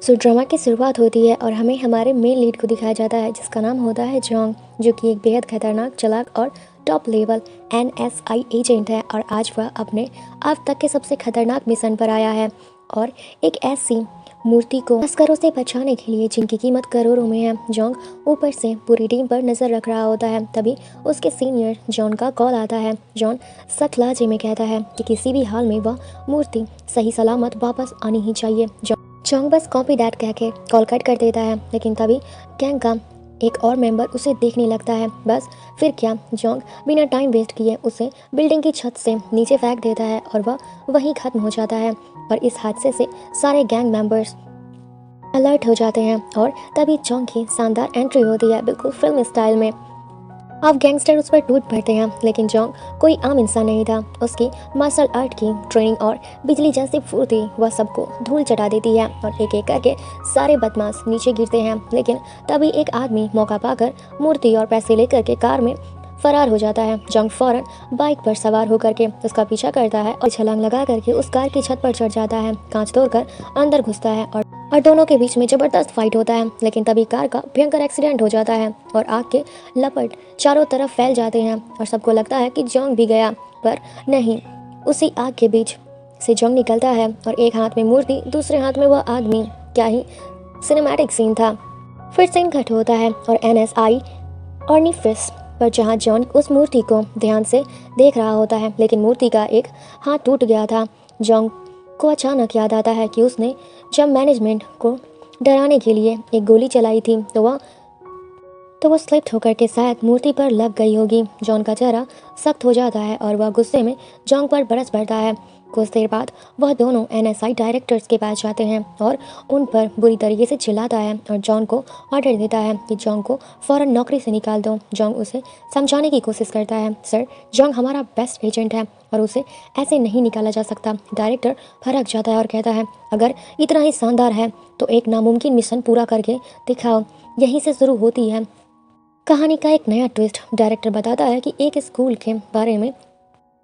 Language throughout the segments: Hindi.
सो ड्रामा की शुरुआत होती है और हमें हमारे मेन लीड को दिखाया जाता है जिसका नाम होता है जोंग, जो कि एक बेहद खतरनाक, चालाक और टॉप लेवल NSI एजेंट है। और आज वह अपने अब तक के सबसे खतरनाक मिशन पर आया है और एक ऐसी मूर्ति को तस्करों से बचाने के लिए जिनकी कीमत करोड़ों में है। जोंग ऊपर से पूरी टीम पर नजर रख रहा होता है। तभी उसके सीनियर जॉन का कॉल आता है। जॉन सख्त लहजे में कहता है कि किसी भी हाल में वह मूर्ति सही सलामत वापस आनी ही चाहिए। जोंग बस कॉपी डैट कह के कॉल कट कर देता है, लेकिन तभी गैंग का एक और मेंबर उसे देखने लगता है। बस फिर क्या, जोंग बिना टाइम वेस्ट किए उसे बिल्डिंग की छत से नीचे फेंक देता है और वह वहीं खत्म हो जाता है। और इस हादसे से सारे गैंग मेंबर्स अलर्ट हो जाते हैं और तभी जोंग की शानदार एंट्री होती है, बिल्कुल फिल्म स्टाइल में। अब गैंगस्टर उस पर टूट पड़ते हैं, लेकिन जोंग कोई आम इंसान नहीं था। उसकी मार्शल आर्ट की ट्रेनिंग और बिजली जैसी फुर्ती वह सबको धूल चटा देती है और एक एक करके सारे बदमाश नीचे गिरते हैं। लेकिन तभी एक आदमी मौका पाकर मूर्ति और पैसे लेकर के कार में फरार हो जाता है। जोंग फौरन बाइक पर सवार होकर के उसका पीछा करता है और छलांग लगा करके उस कार की छत पर चढ़ जाता है, कांच तोड़कर अंदर घुसता है और दोनों के बीच में जबरदस्त फाइट होता है। लेकिन तभी कार का भयंकर एक्सीडेंट हो जाता है और आग के लपट चारों तरफ फैल जाते हैं और सबको लगता है कि जोंग भी गया, पर नहीं। उसी आग के बीच से जोंग निकलता है और एक हाथ में मूर्ति, दूसरे हाथ में वह आदमी। क्या ही सिनेमैटिक सीन था। फिर सीन कट होता है और NSI ऑर्निफिस पर, जहां जॉन उस मूर्ति को ध्यान से देख रहा होता है, लेकिन मूर्ति का एक हाथ टूट गया था। जोंग को अचानक याद आता है कि उसने जब मैनेजमेंट को डराने के लिए एक गोली चलाई थी तो वो स्लिप्ट होकर के शायद मूर्ति पर लग गई होगी। जॉन का चेहरा सख्त हो जाता है और वह गुस्से में जोंग पर बरस पड़ता है। कुछ देर बाद वह दोनों NSI डायरेक्टर्स के पास जाते हैं और उन पर बुरी तरीके से चिल्लाता है और जॉन को ऑर्डर देता है कि जोंग को फ़ौरन नौकरी से निकाल दो। जोंग उसे समझाने की कोशिश करता है, सर, जोंग हमारा बेस्ट एजेंट है और उसे ऐसे नहीं निकाला जा सकता। डायरेक्टर भड़क जाता है और कहता है, अगर इतना ही शानदार है तो एक नामुमकिन मिशन पूरा करके दिखाओ। यहीं से शुरू होती है कहानी का एक नया ट्विस्ट। डायरेक्टर बताता है कि एक स्कूल के बारे में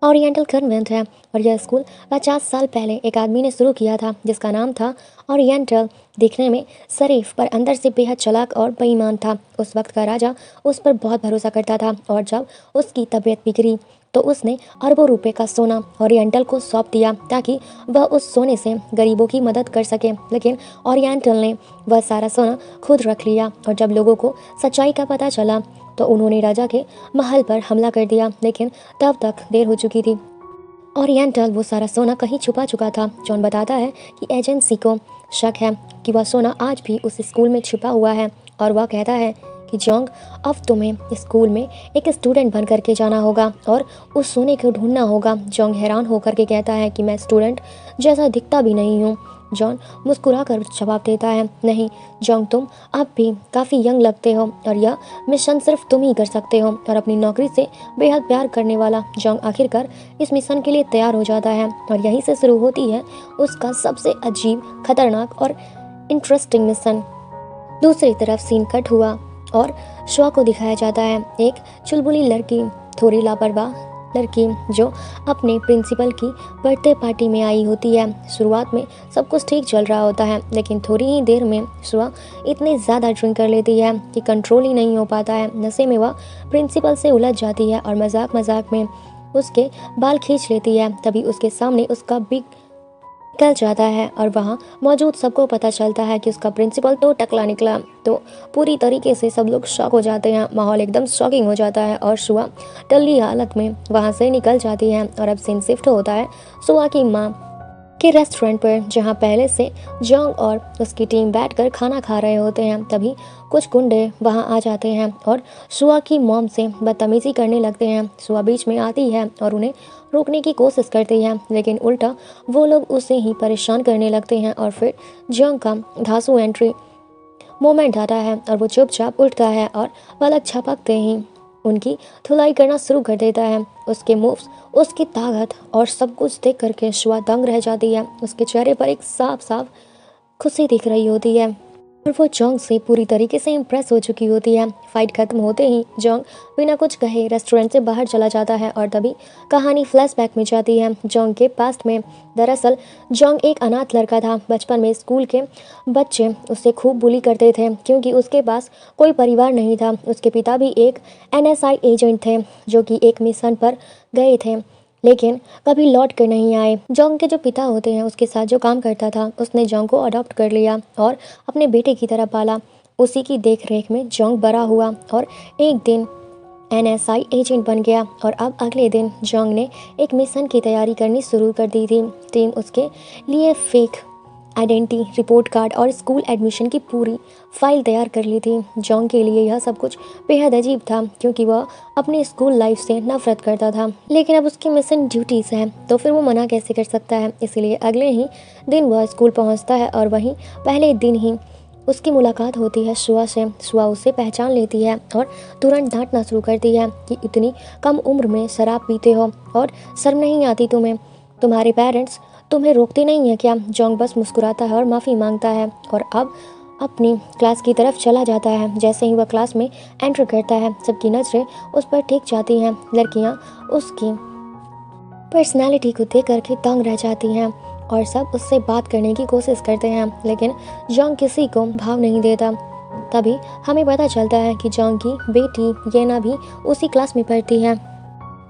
ओरिएंटल कन्वेंट है और यह स्कूल 50 साल पहले एक आदमी ने शुरू किया था जिसका नाम था ओरिएंटल। दिखने में शरीफ पर अंदर से बेहद चालाक और बेईमान था। उस वक्त का राजा उस पर बहुत भरोसा करता था और जब उसकी तबीयत बिगड़ी तो उसने अरबों रुपए का सोना ओरिएंटल को सौंप दिया ताकि वह उस सोने से गरीबों की मदद कर सके। लेकिन ओरिएंटल ने वह सारा सोना खुद रख लिया और जब लोगों को सच्चाई का पता चला तो उन्होंने राजा के महल पर हमला कर दिया, लेकिन तब तक देर हो चुकी थी। ओरिएंटल वो सारा सोना कहीं छुपा चुका था। जॉन बताता है कि एजेंसी को शक है कि वह सोना आज भी उस स्कूल में छिपा हुआ है और वह कहता है कि जोंग, अब तुम्हें स्कूल में एक स्टूडेंट बन करके जाना होगा और उस सोने को ढूंढना होगा। जोंग हैरान होकर के कहता है कि मैं स्टूडेंट जैसा दिखता भी नहीं हूँ। जॉन मुस्कुराकर जवाब देता है, नहीं जोंग, तुम अब भी काफ़ी यंग लगते हो और यह मिशन सिर्फ तुम ही कर सकते हो। और अपनी नौकरी से बेहद प्यार करने वाला जोंग आखिरकार इस मिशन के लिए तैयार हो जाता है और यहीं से शुरू होती है उसका सबसे अजीब, खतरनाक और इंटरेस्टिंग मिशन। दूसरी तरफ सीन कट हुआ और शो को दिखाया जाता है। एक चुलबुली लड़की, थोड़ी लापरवाह लड़की जो अपने प्रिंसिपल की बर्थडे पार्टी में आई होती है। शुरुआत में सब कुछ ठीक चल रहा होता है, लेकिन थोड़ी ही देर में सुआ इतनी ज़्यादा ड्रिंक कर लेती है कि कंट्रोल ही नहीं हो पाता है। नशे में वह प्रिंसिपल से उलझ जाती है और मजाक मजाक में उसके बाल खींच लेती है। तभी उसके सामने उसका बिग निकल जाता है और वहाँ मौजूद सबको पता चलता है कि उसका प्रिंसिपल तो टकला निकला। तो पूरी तरीके से सब लोग शॉक हो जाते हैं, माहौल एकदम शॉकिंग हो जाता है और सुआ टल्ली हालत में वहाँ से निकल जाती है। और अब सीन शिफ्ट होता है सुआ की माँ के रेस्टोरेंट पर, जहाँ पहले से जोंग और उसकी टीम बैठकर खाना खा रहे होते हैं। तभी कुछ गुंडे वहां आ जाते हैं और सुआ की मॉम से बदतमीजी करने लगते हैं। सुआ बीच में आती है और उन्हें रोकने की कोशिश करती है, लेकिन उल्टा वो लोग उसे ही परेशान करने लगते हैं। और फिर जोंग का धांसू एंट्री मोमेंट आता है और वो चुपचाप उठता है और पलक झपकते ही उनकी धुलाई करना शुरू कर देता है। उसके मूव्स, उसकी ताकत और सब कुछ देख करके शुआ दंग रह जाती है। उसके चेहरे पर एक साफ साफ खुशी दिख रही होती है। और वो जोंग से पूरी तरीके से इम्प्रेस हो चुकी होती है। फाइट खत्म होते ही जोंग बिना कुछ कहे रेस्टोरेंट से बाहर चला जाता है और तभी कहानी फ्लैशबैक में जाती है जोंग के पास्ट में। दरअसल जोंग एक अनाथ लड़का था। बचपन में स्कूल के बच्चे उससे खूब बुली करते थे क्योंकि उसके पास कोई परिवार नहीं था। उसके पिता भी एक NSI एजेंट थे जो कि एक मिशन पर गए थे लेकिन कभी लौट कर नहीं आए। जोंग के जो पिता होते हैं उसके साथ जो काम करता था उसने जोंग को अडॉप्ट कर लिया और अपने बेटे की तरह पाला। उसी की देख रेख में जोंग बड़ा हुआ और एक दिन NSI एजेंट बन गया और अब अगले दिन जोंग ने एक मिशन की तैयारी करनी शुरू कर दी थी। टीम उसके लिए फेक आइडेंटिटी, रिपोर्ट कार्ड और स्कूल एडमिशन की पूरी फाइल तैयार कर ली थी। जोंग के लिए यह सब कुछ बेहद अजीब था क्योंकि वह अपनी स्कूल लाइफ से नफरत करता था। लेकिन अब उसकी मिशन ड्यूटीज़ है तो फिर वो मना कैसे कर सकता है। इसलिए अगले ही दिन वह स्कूल पहुंचता है और वहीं पहले दिन ही उसकी मुलाकात होती है शुआ से। शुआ उसे पहचान लेती है और तुरंत डांटना शुरू करती है कि इतनी कम उम्र में शराब पीते हो और शर्म नहीं आती तुम्हें, तुम्हारे पेरेंट्स तुम्हें रोकते नहीं है क्या। जोंग बस मुस्कुराता है और माफ़ी मांगता है और अब अपनी क्लास की तरफ चला जाता है। जैसे ही वह क्लास में एंटर करता है सबकी नज़रें उस पर टिक जाती हैं। लड़कियां उसकी पर्सनालिटी को देख करके दंग रह जाती हैं और सब उससे बात करने की कोशिश करते हैं लेकिन जोंग किसी को भाव नहीं देता। तभी हमें पता चलता है कि जोंग की बेटी येना भी उसी क्लास में पढ़ती है।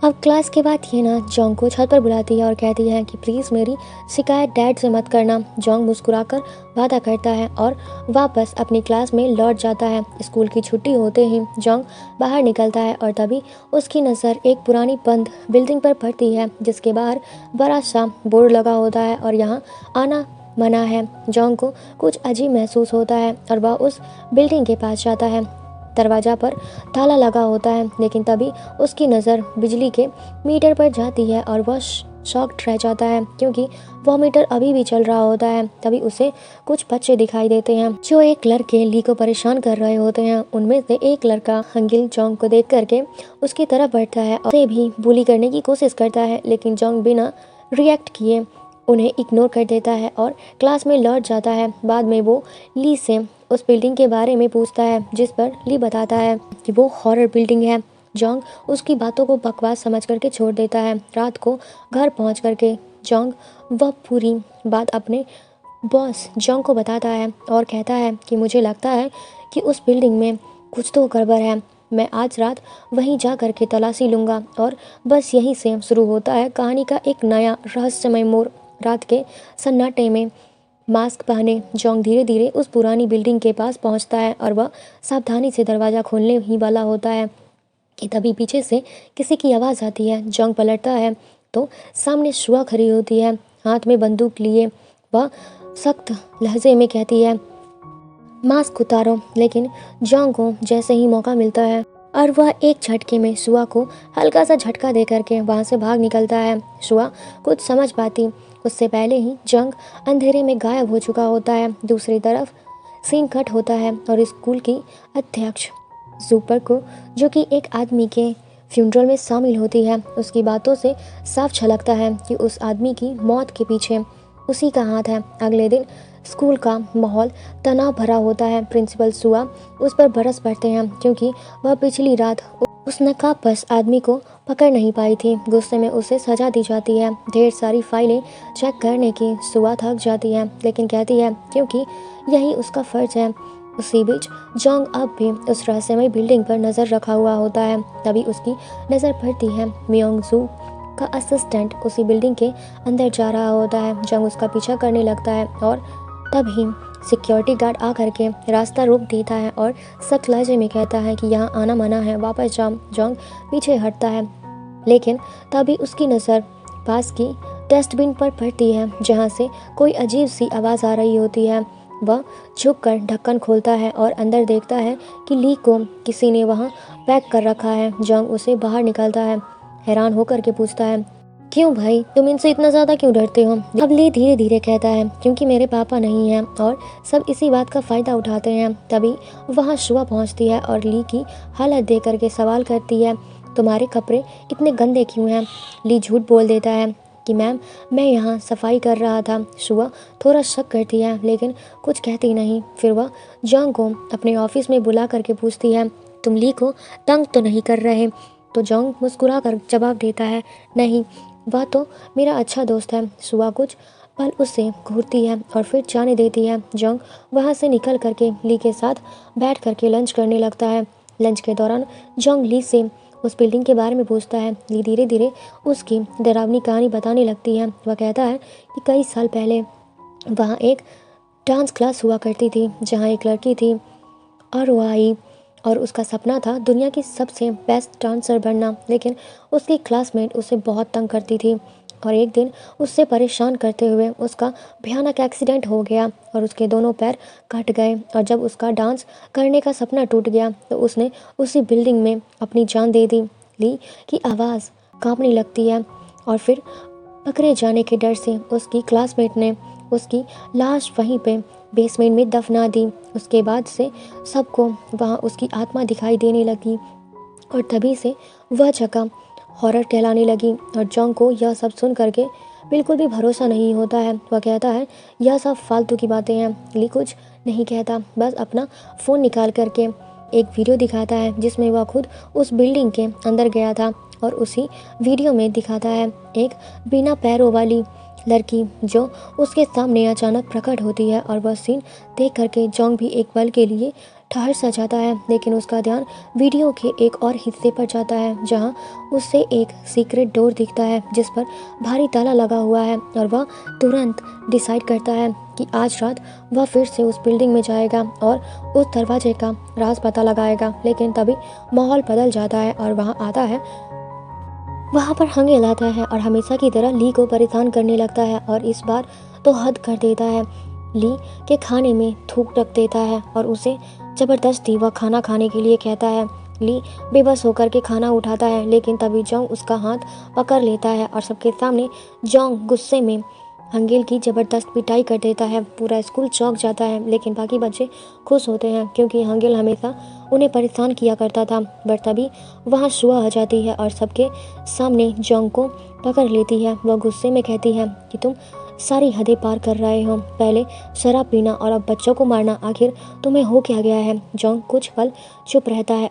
अब क्लास के बाद येना जोंग को छत पर बुलाती है और कहती है कि प्लीज़ मेरी शिकायत डैड से मत करना। जोंग मुस्कुराकर वादा करता है और वापस अपनी क्लास में लौट जाता है। स्कूल की छुट्टी होते ही जोंग बाहर निकलता है और तभी उसकी नज़र एक पुरानी बंद बिल्डिंग पर पड़ती है जिसके बाहर बड़ा सा बोर्ड लगा होता है और यहाँ आना मना है। जोंग को कुछ अजीब महसूस होता है और वह उस बिल्डिंग के पास जाता है। दरवाज़ा पर ताला लगा होता है लेकिन तभी उसकी नज़र बिजली के मीटर पर जाती है और वह शॉक्ड रह जाता है क्योंकि वह मीटर अभी भी चल रहा होता है। तभी उसे कुछ बच्चे दिखाई देते हैं जो एक लड़के ली को परेशान कर रहे होते हैं। उनमें से एक लड़का हंगिल जोंग को देख करके उसकी तरफ बढ़ता है और उसे भी बुली करने की कोशिश करता है लेकिन जोंग बिना रिएक्ट किए उन्हें इग्नोर कर देता है और क्लास में लौट जाता है। बाद में वो ली से उस बिल्डिंग के बारे में पूछता है जिस पर ली बताता है कि वो हॉरर बिल्डिंग है। जोंग उसकी बातों को बकवास समझ करके छोड़ देता है। रात को घर पहुंच करके जोंग वह पूरी बात अपने बॉस जोंग को बताता है और कहता है कि मुझे लगता है कि उस बिल्डिंग में कुछ तो गड़बड़ है। मैं आज रात वहीं जा करके तलाशी लूँगा। और बस यहीं से शुरू होता है कहानी का एक नया रहस्यमय मोड़। रात के सन्नाटे में मास्क पहने जोंग धीरे धीरे उस पुरानी बिल्डिंग के पास पहुंचता है और वह सावधानी से दरवाज़ा खोलने ही वाला होता है कि तभी पीछे से किसी की आवाज़ आती है। जोंग पलटता है तो सामने शुआ खड़ी होती है हाथ में बंदूक लिए। वह सख्त लहजे में कहती है मास्क उतारो। लेकिन जोंग को जैसे ही मौका मिलता है और वह एक झटके में शुआ को हल्का सा झटका दे करके वहाँ से भाग निकलता है। शुआ कुछ समझ पाती उससे पहले ही जोंग अंधेरे में गायब हो चुका होता है। दूसरी तरफ सीन कट होता है और स्कूल की अध्यक्ष सुपर को जो कि एक आदमी के फ्यूनरल में शामिल होती है उसकी बातों से साफ झलकता है कि उस आदमी की मौत के पीछे उसी का हाथ है। अगले दिन स्कूल का माहौल तनाव भरा होता है। प्रिंसिपल सुआ उस पर बरस पड़ते हैं क्योंकि वह पिछली रात उस नकाबपोश आदमी को पकड़ नहीं पाई थी। गुस्से में उसे सजा दी जाती है। ढेर सारी फाइलें चेक करने की सुआ थक जाती है लेकिन कहती है क्योंकि यही उसका फ़र्ज है। उसी बीच जोंग अब भी उस रहस्यमय बिल्डिंग पर नज़र रखा हुआ होता है। तभी उसकी नज़र पड़ती है मियोंग जू का असिस्टेंट उसी बिल्डिंग के अंदर जा रहा होता है। जोंग उसका पीछा करने लगता है और तभी सिक्योरिटी गार्ड आकर के रास्ता रोक देता है और सख्त लहजे में कहता है कि यहाँ आना मना है, वापस जाओ। जोंग पीछे हटता है लेकिन तभी उसकी नज़र पास की डस्टबिन पर पड़ती है जहाँ से कोई अजीब सी आवाज़ आ रही होती है। वह झुककर ढक्कन खोलता है और अंदर देखता है कि ली को किसी ने वहाँ पैक कर रखा है। जोंग उसे बाहर निकालता है हैरान होकर के पूछता है क्यों भाई, तुम इनसे इतना ज़्यादा क्यों डरते हो। अब ली धीरे धीरे कहता है क्योंकि मेरे पापा नहीं हैं और सब इसी बात का फ़ायदा उठाते हैं। तभी वहाँ शुआ पहुँचती है और ली की हालत देख करके सवाल करती है तुम्हारे कपड़े इतने गंदे क्यों हैं। ली झूठ बोल देता है कि मैम मैं यहाँ सफाई कर रहा था। शुआ थोड़ा शक करती है लेकिन कुछ कहती नहीं। फिर वह जॉन्ग को अपने ऑफिस में बुला करके पूछती है, तुम ली को तंग तो नहीं कर रहे? तो जॉन्ग मुस्कुरा कर जवाब देता है, नहीं, वह तो मेरा अच्छा दोस्त है। शुआ कुछ पल उससे घूरती है और फिर जाने देती है। जॉन्ग वहाँ से निकल करके ली के साथ बैठ करके लंच करने लगता है। लंच के दौरान जॉन्ग ली से उस बिल्डिंग के बारे में पूछता है। ली धीरे धीरे उसकी डरावनी कहानी बताने लगती है। वह कहता है कि कई साल पहले वहाँ एक डांस क्लास हुआ करती थी जहाँ एक लड़की थी और वह आई और उसका सपना था दुनिया की सबसे बेस्ट डांसर बनना, लेकिन उसकी क्लासमेट उसे बहुत तंग करती थी और एक दिन उससे परेशान करते हुए उसका भयानक एक्सीडेंट हो गया और उसके दोनों पैर कट गए। और जब उसका डांस करने का सपना टूट गया तो उसने उसी बिल्डिंग में अपनी जान दे दी। ली की आवाज़ कांपने लगती है और फिर पकड़े जाने के डर से उसकी क्लासमेट ने उसकी लाश वहीं पे बेसमेंट में दफना दी। उसके बाद से सबको वहाँ उसकी आत्मा दिखाई देने लगी और तभी से वह जगह हॉरर कहलाने लगी। और जॉन्ग को यह सब सुन करके बिल्कुल भी भरोसा नहीं होता है। वह कहता है यह सब फालतू की बातें हैं। ली कुछ नहीं कहता, बस अपना फ़ोन निकाल करके एक वीडियो दिखाता है जिसमें वह खुद उस बिल्डिंग के अंदर गया था और उसी वीडियो में दिखाता है एक बिना पैरों वाली लड़की जो उसके सामने अचानक प्रकट होती है। और वह सीन देख करके जॉन्ग भी एक पल के लिए ठहर सा जाता है, लेकिन उसका ध्यान वीडियो के एक और हिस्से पर जाता है जहां उससे एक सीक्रेट डोर दिखता है जिस पर भारी ताला लगा हुआ है। और वह तुरंत डिसाइड करता है कि आज रात वह फिर से उस बिल्डिंग में जाएगा और उस दरवाजे का राज पता लगाएगा। लेकिन तभी माहौल बदल जाता है और वहाँ पर हंगेल आता है और हमेशा की तरह ली को परेशान करने लगता है और इस बार तो हद कर देता है। ली के खाने में थूक रख देता है और उसे ज़बरदस्ती वह खाना खाने के लिए कहता है। ली बेबस होकर के खाना उठाता है लेकिन तभी जॉन्ग उसका हाथ पकड़ लेता है और सबके सामने जॉन्ग गुस्से में हंगेल की ज़बरदस्त पिटाई कर देता है। पूरा स्कूल चौंक जाता है लेकिन बाकी बच्चे खुश होते हैं क्योंकि हंगेल हमेशा उन्हें परेशान किया करता था। बट तभी वहाँ शुआ आ जाती है और सबके सामने जॉन्ग को पकड़ लेती है। वह गुस्से में कहती है कि तुम सारी हदें पार कर रहे हो, पहले शराब पीना और अब बच्चों को मारना, आखिर तुम्हें हो क्या गया है? जॉन्ग कुछ पल चुप रहता है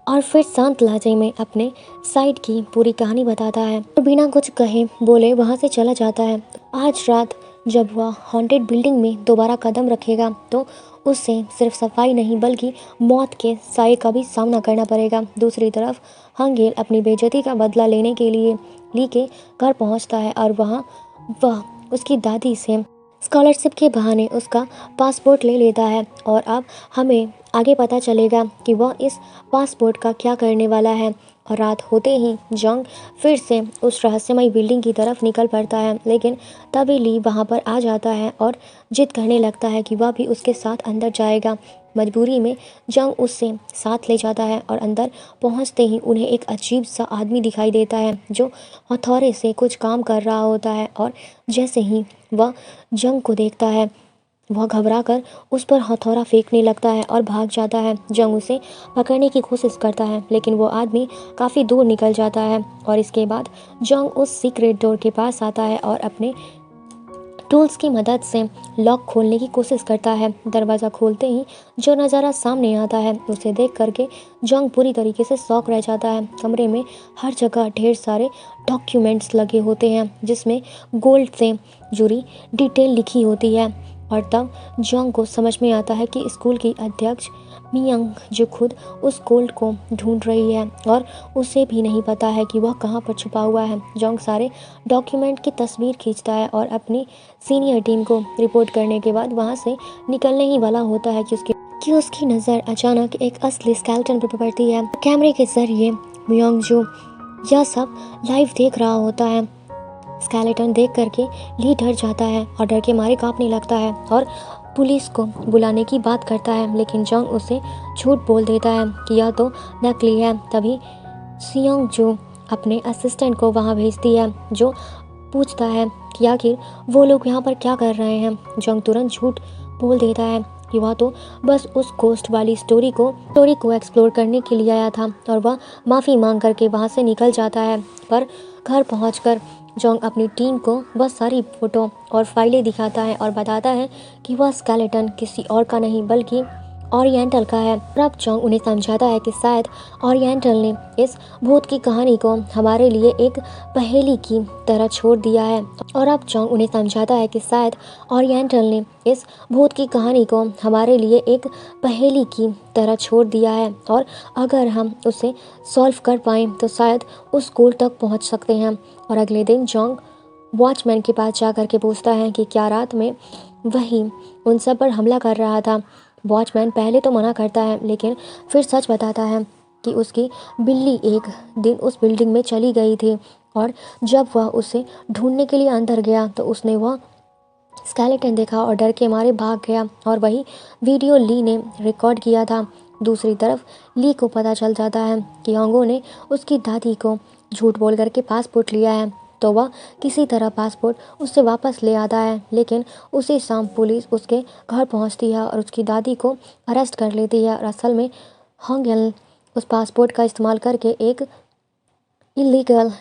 और फिर शांत लहजे में अपने साइड की पूरी कहानी बताता है और बिना कुछ कहे बोले वहाँ से चला जाता है। आज रात जब वह हॉन्टेड बिल्डिंग में दोबारा कदम रखेगा तो उससे सिर्फ सफाई नहीं बल्कि मौत के साये का भी सामना करना पड़ेगा। दूसरी तरफ हंगेल अपनी बेइज्जती का बदला लेने के लिए ली के घर पहुंचता है और वह उसकी दादी से स्कॉलरशिप के बहाने उसका पासपोर्ट ले लेता है और अब हमें आगे पता चलेगा कि वह इस पासपोर्ट का क्या करने वाला है। और रात होते ही जॉन्ग फिर से उस रहस्यमयी बिल्डिंग की तरफ निकल पड़ता है लेकिन तभी ली वहाँ पर आ जाता है और जिद करने लगता है कि वह भी उसके साथ अंदर जाएगा। मजबूरी में जॉन्ग उससे साथ ले जाता है और अंदर पहुँचते ही उन्हें एक अजीब सा आदमी दिखाई देता है जो हथौड़े से कुछ काम कर रहा होता है। और जैसे ही वह जॉन्ग को देखता है वह घबराकर उस पर हथौड़ा फेंकने लगता है और भाग जाता है। जंग उसे पकड़ने की कोशिश करता है लेकिन वो आदमी काफ़ी दूर निकल जाता है और इसके बाद जंग उस सीक्रेट डोर के पास आता है और अपने टूल्स की मदद से लॉक खोलने की कोशिश करता है। दरवाज़ा खोलते ही जो नज़ारा सामने आता है उसे देख करके जंग पूरी तरीके से शॉक रह जाता है। कमरे में हर जगह ढेर सारे डॉक्यूमेंट्स लगे होते हैं जिसमें गोल्ड से जुड़ी डिटेल लिखी होती है। और तब जॉन्ग को समझ में आता है कि स्कूल की अध्यक्ष मियांग जो खुद उस गोल्ड को ढूंढ रही है और उसे भी नहीं पता है कि वह कहाँ पर छुपा हुआ है। जॉन्ग सारे डॉक्यूमेंट की तस्वीर खींचता है और अपनी सीनियर टीम को रिपोर्ट करने के बाद वहाँ से निकलने ही वाला होता है कि उसकी नज़र अचानक एक असली स्केलेटन पर पड़ती है। कैमरे के जरिए मियांग जो यह सब लाइव देख रहा होता है। स्केलेटन देख करके ली डर जाता है और डर के मारे कांपने लगता है और पुलिस को बुलाने की बात करता है लेकिन जॉन्ग उसे झूठ बोल देता है कि यह तो नकली है। तभी सियोंग जो अपने असिस्टेंट को वहां भेजती है जो पूछता है कि आखिर वो लोग यहाँ पर क्या कर रहे हैं। जॉन्ग तुरंत झूठ बोल देता है कि वह तो बस उस घोस्ट वाली स्टोरी को एक्सप्लोर करने के लिए आया था और वह माफ़ी मांग करके वहाँ से निकल जाता है। पर घर पहुँचकर जोंग अपनी टीम को वह सारी फोटो और फाइलें दिखाता है और बताता है कि वह स्केलेटन किसी और का नहीं बल्कि ओरिएंटल का है। और अब जोंग उन्हें समझाता है कि शायद ओरिएंटल ने इस भूत की कहानी को हमारे लिए एक पहेली की तरह छोड़ दिया है। और अब जोंग उन्हें समझाता है कि शायद ओरिएंटल ने इस भूत की कहानी को हमारे लिए एक पहेली की तरह छोड़ दिया है और अगर हम उसे सॉल्व कर पाएँ तो शायद उस गोल तक पहुंच सकते हैं। और अगले दिन जोंग वॉचमैन के पास जाकर के पूछता है कि क्या रात में वही उन सब पर हमला कर रहा था। वॉचमैन पहले तो मना करता है लेकिन फिर सच बताता है कि उसकी बिल्ली एक दिन उस बिल्डिंग में चली गई थी और जब वह उसे ढूंढने के लिए अंदर गया तो उसने वह स्केलेटन देखा और डर के मारे भाग गया और वही वीडियो ली ने रिकॉर्ड किया था। दूसरी तरफ ली को पता चल जाता है कि होंगो ने उसकी दादी को झूठ बोल करके पासपोर्ट लिया है तो वह किसी तरह पासपोर्ट उससे वापस ले आता है। लेकिन उसी शाम पुलिस उसके घर पहुंचती है और उसकी दादी को अरेस्ट कर लेती है और असल में होंगेल उस पासपोर्ट का इस्तेमाल करके एक इलीगल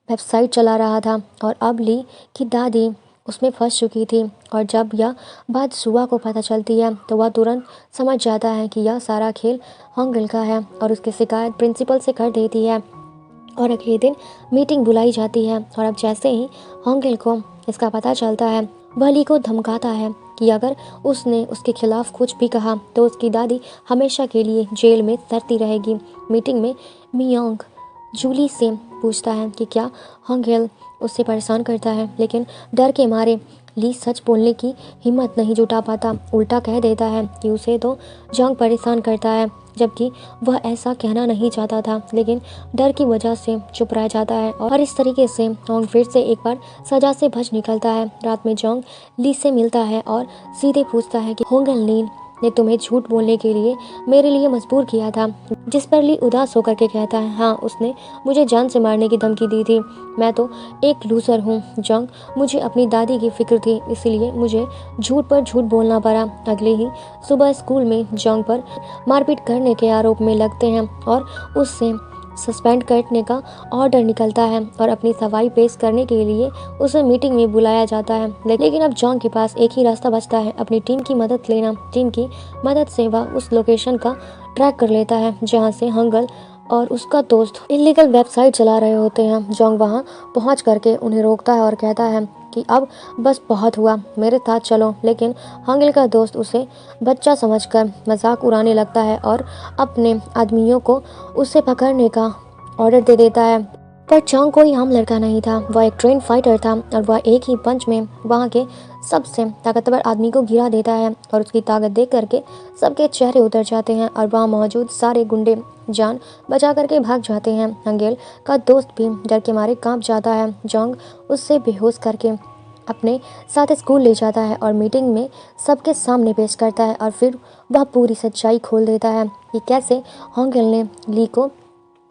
वेबसाइट चला रहा था और अब ली की दादी उसमें फंस चुकी थी। और जब यह बात सुआ को पता चलती है तो वह तुरंत समझ जाता है कि यह सारा खेल होंगल का है और उसकी शिकायत प्रिंसिपल से कर देती है। और अगले दिन मीटिंग बुलाई जाती है और अब जैसे ही होंगल को इसका पता चलता है वह ली को धमकाता है कि अगर उसने उसके खिलाफ कुछ भी कहा तो उसकी दादी हमेशा के लिए जेल में सड़ती रहेगी। मीटिंग में मियोंग जूली से पूछता है कि क्या होंगेल उससे परेशान करता है लेकिन डर के मारे ली सच बोलने की हिम्मत नहीं जुटा पाता। उल्टा कह देता है कि उसे तो जोंग परेशान करता है जबकि वह ऐसा कहना नहीं चाहता था लेकिन डर की वजह से चुप रह जाता है। और इस तरीके से जोंग फिर से एक बार सजा से बच निकलता है। रात में जोंग ली से मिलता है और सीधे पूछता है कि होंगल ने तुम्हें झूठ बोलने के लिए मेरे लिए मजबूर किया था। जिस पर ली उदास होकर के कहता है हाँ, उसने मुझे जान से मारने की धमकी दी थी। मैं तो एक लूजर हूँ जोंग, मुझे अपनी दादी की फिक्र थी इसलिए मुझे झूठ पर झूठ बोलना पड़ा। अगले ही सुबह स्कूल में जोंग पर मारपीट करने के आरोप में लगते हैं और उससे सस्पेंड करने का ऑर्डर निकलता है और अपनी सफाई पेश करने के लिए उसे मीटिंग में बुलाया जाता है। लेकिन अब जोंग के पास एक ही रास्ता बचता है, अपनी टीम की मदद लेना। टीम की मदद से वह उस लोकेशन का ट्रैक कर लेता है जहां से हंगल और उसका दोस्त इलीगल वेबसाइट चला रहे होते हैं। जोंग वहां पहुंच करके उन्हें रोकता है और कहता है कि अब बस बहुत हुआ, मेरे साथ चलो। लेकिन हंगल का दोस्त उसे बच्चा समझकर मजाक उड़ाने लगता है और अपने आदमियों को उसे पकड़ने का ऑर्डर दे देता है। पर जोंग कोई आम लड़का नहीं था, वह एक ट्रेन फाइटर था और वह एक ही पंच में वहाँ के सबसे ताकतवर आदमी को गिरा देता है और उसकी ताकत देख करके सबके चेहरे उतर जाते हैं और वहाँ मौजूद सारे गुंडे जान बचा करके भाग जाते हैं। हंगेल का दोस्त भी डर के मारे कांप जाता है। जोंग उससे बेहोश करके अपने साथ स्कूल ले जाता है और मीटिंग में सबके सामने पेश करता है और फिर वह पूरी सच्चाई खोल देता है कि कैसे होंगेल ने ली को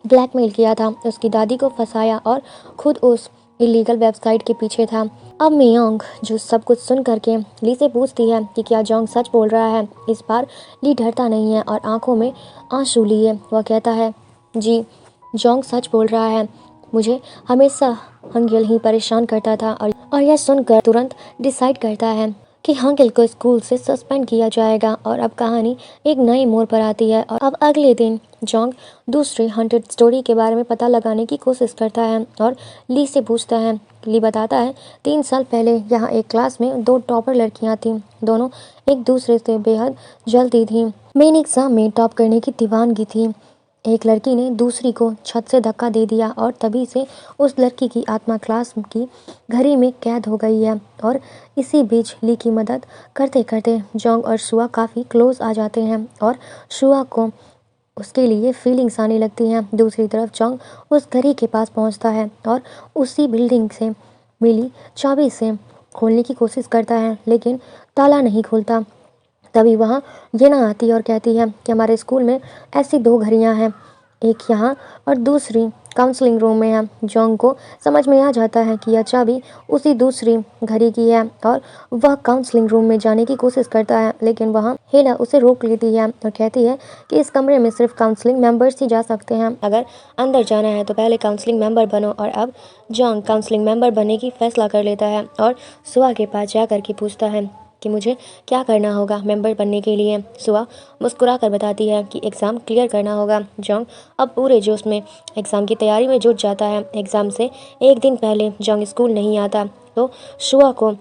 ब्लैकमेल किया था, उसकी दादी को फंसाया और खुद उस इलीगल वेबसाइट के पीछे था। अब मियोंग जो सब कुछ सुन करके ली से पूछती है कि क्या जोंग सच बोल रहा है। इस बार ली डरता नहीं है और आंखों में आंसू लिए वह कहता है जी, जोंग सच बोल रहा है, मुझे हमेशा हंगेल ही परेशान करता था। और यह सुनकर तुरंत डिसाइड करता है कि हंगेल को स्कूल से सस्पेंड किया जाएगा। और अब कहानी एक नए मोड़ पर आती है और अब अगले दिन जोंग दूसरे हंटेड स्टोरी के बारे में पता लगाने की कोशिश करता है और ली से पूछता है। ली बताता है 3 साल पहले यहाँ एक क्लास में 2 टॉपर लड़कियाँ थीं, दोनों एक दूसरे से बेहद जलती थीं। मेन एग्जाम में टॉप करने की दीवानगी थी। एक लड़की ने दूसरी को छत से धक्का दे दिया और तभी से उस लड़की की आत्मा क्लास की घड़ी में कैद हो गई है। और इसी बीच ली की मदद करते करते जोंग और शुआ काफ़ी क्लोज आ जाते हैं और शुआ को उसके लिए फीलिंग्स आने लगती हैं। दूसरी तरफ जोंग उस घड़ी के पास पहुंचता है और उसी बिल्डिंग से मिली चाबी से खोलने की कोशिश करता है लेकिन ताला नहीं खुलता। तभी वहाँ येना आती है और कहती है कि हमारे स्कूल में ऐसी 2 घड़ियाँ हैं एक यहाँ और दूसरी काउंसलिंग रूम में है। जोंग को समझ में आ जाता है कि यह चाबी उसी दूसरी घड़ी की है और वह काउंसलिंग रूम में जाने की कोशिश करता है, लेकिन वहाँ हेला उसे रोक लेती है और कहती है कि इस कमरे में सिर्फ काउंसलिंग मेंबर्स ही जा सकते हैं। अगर अंदर जाना है तो पहले काउंसलिंग मेंबर बनो। और अब जोंग काउंसलिंग मेंबर बनने की फैसला कर लेता है और सुआ के पास जा कर के पूछता है कि मुझे क्या करना होगा मेंबर बनने के लिए। सुआ मुस्कुरा कर बताती है कि एग्ज़ाम क्लियर करना होगा। जोंग अब पूरे जोश में एग्ज़ाम की तैयारी में जुट जाता है। एग्ज़ाम से एक दिन पहले जोंग स्कूल नहीं आता तो सुआ को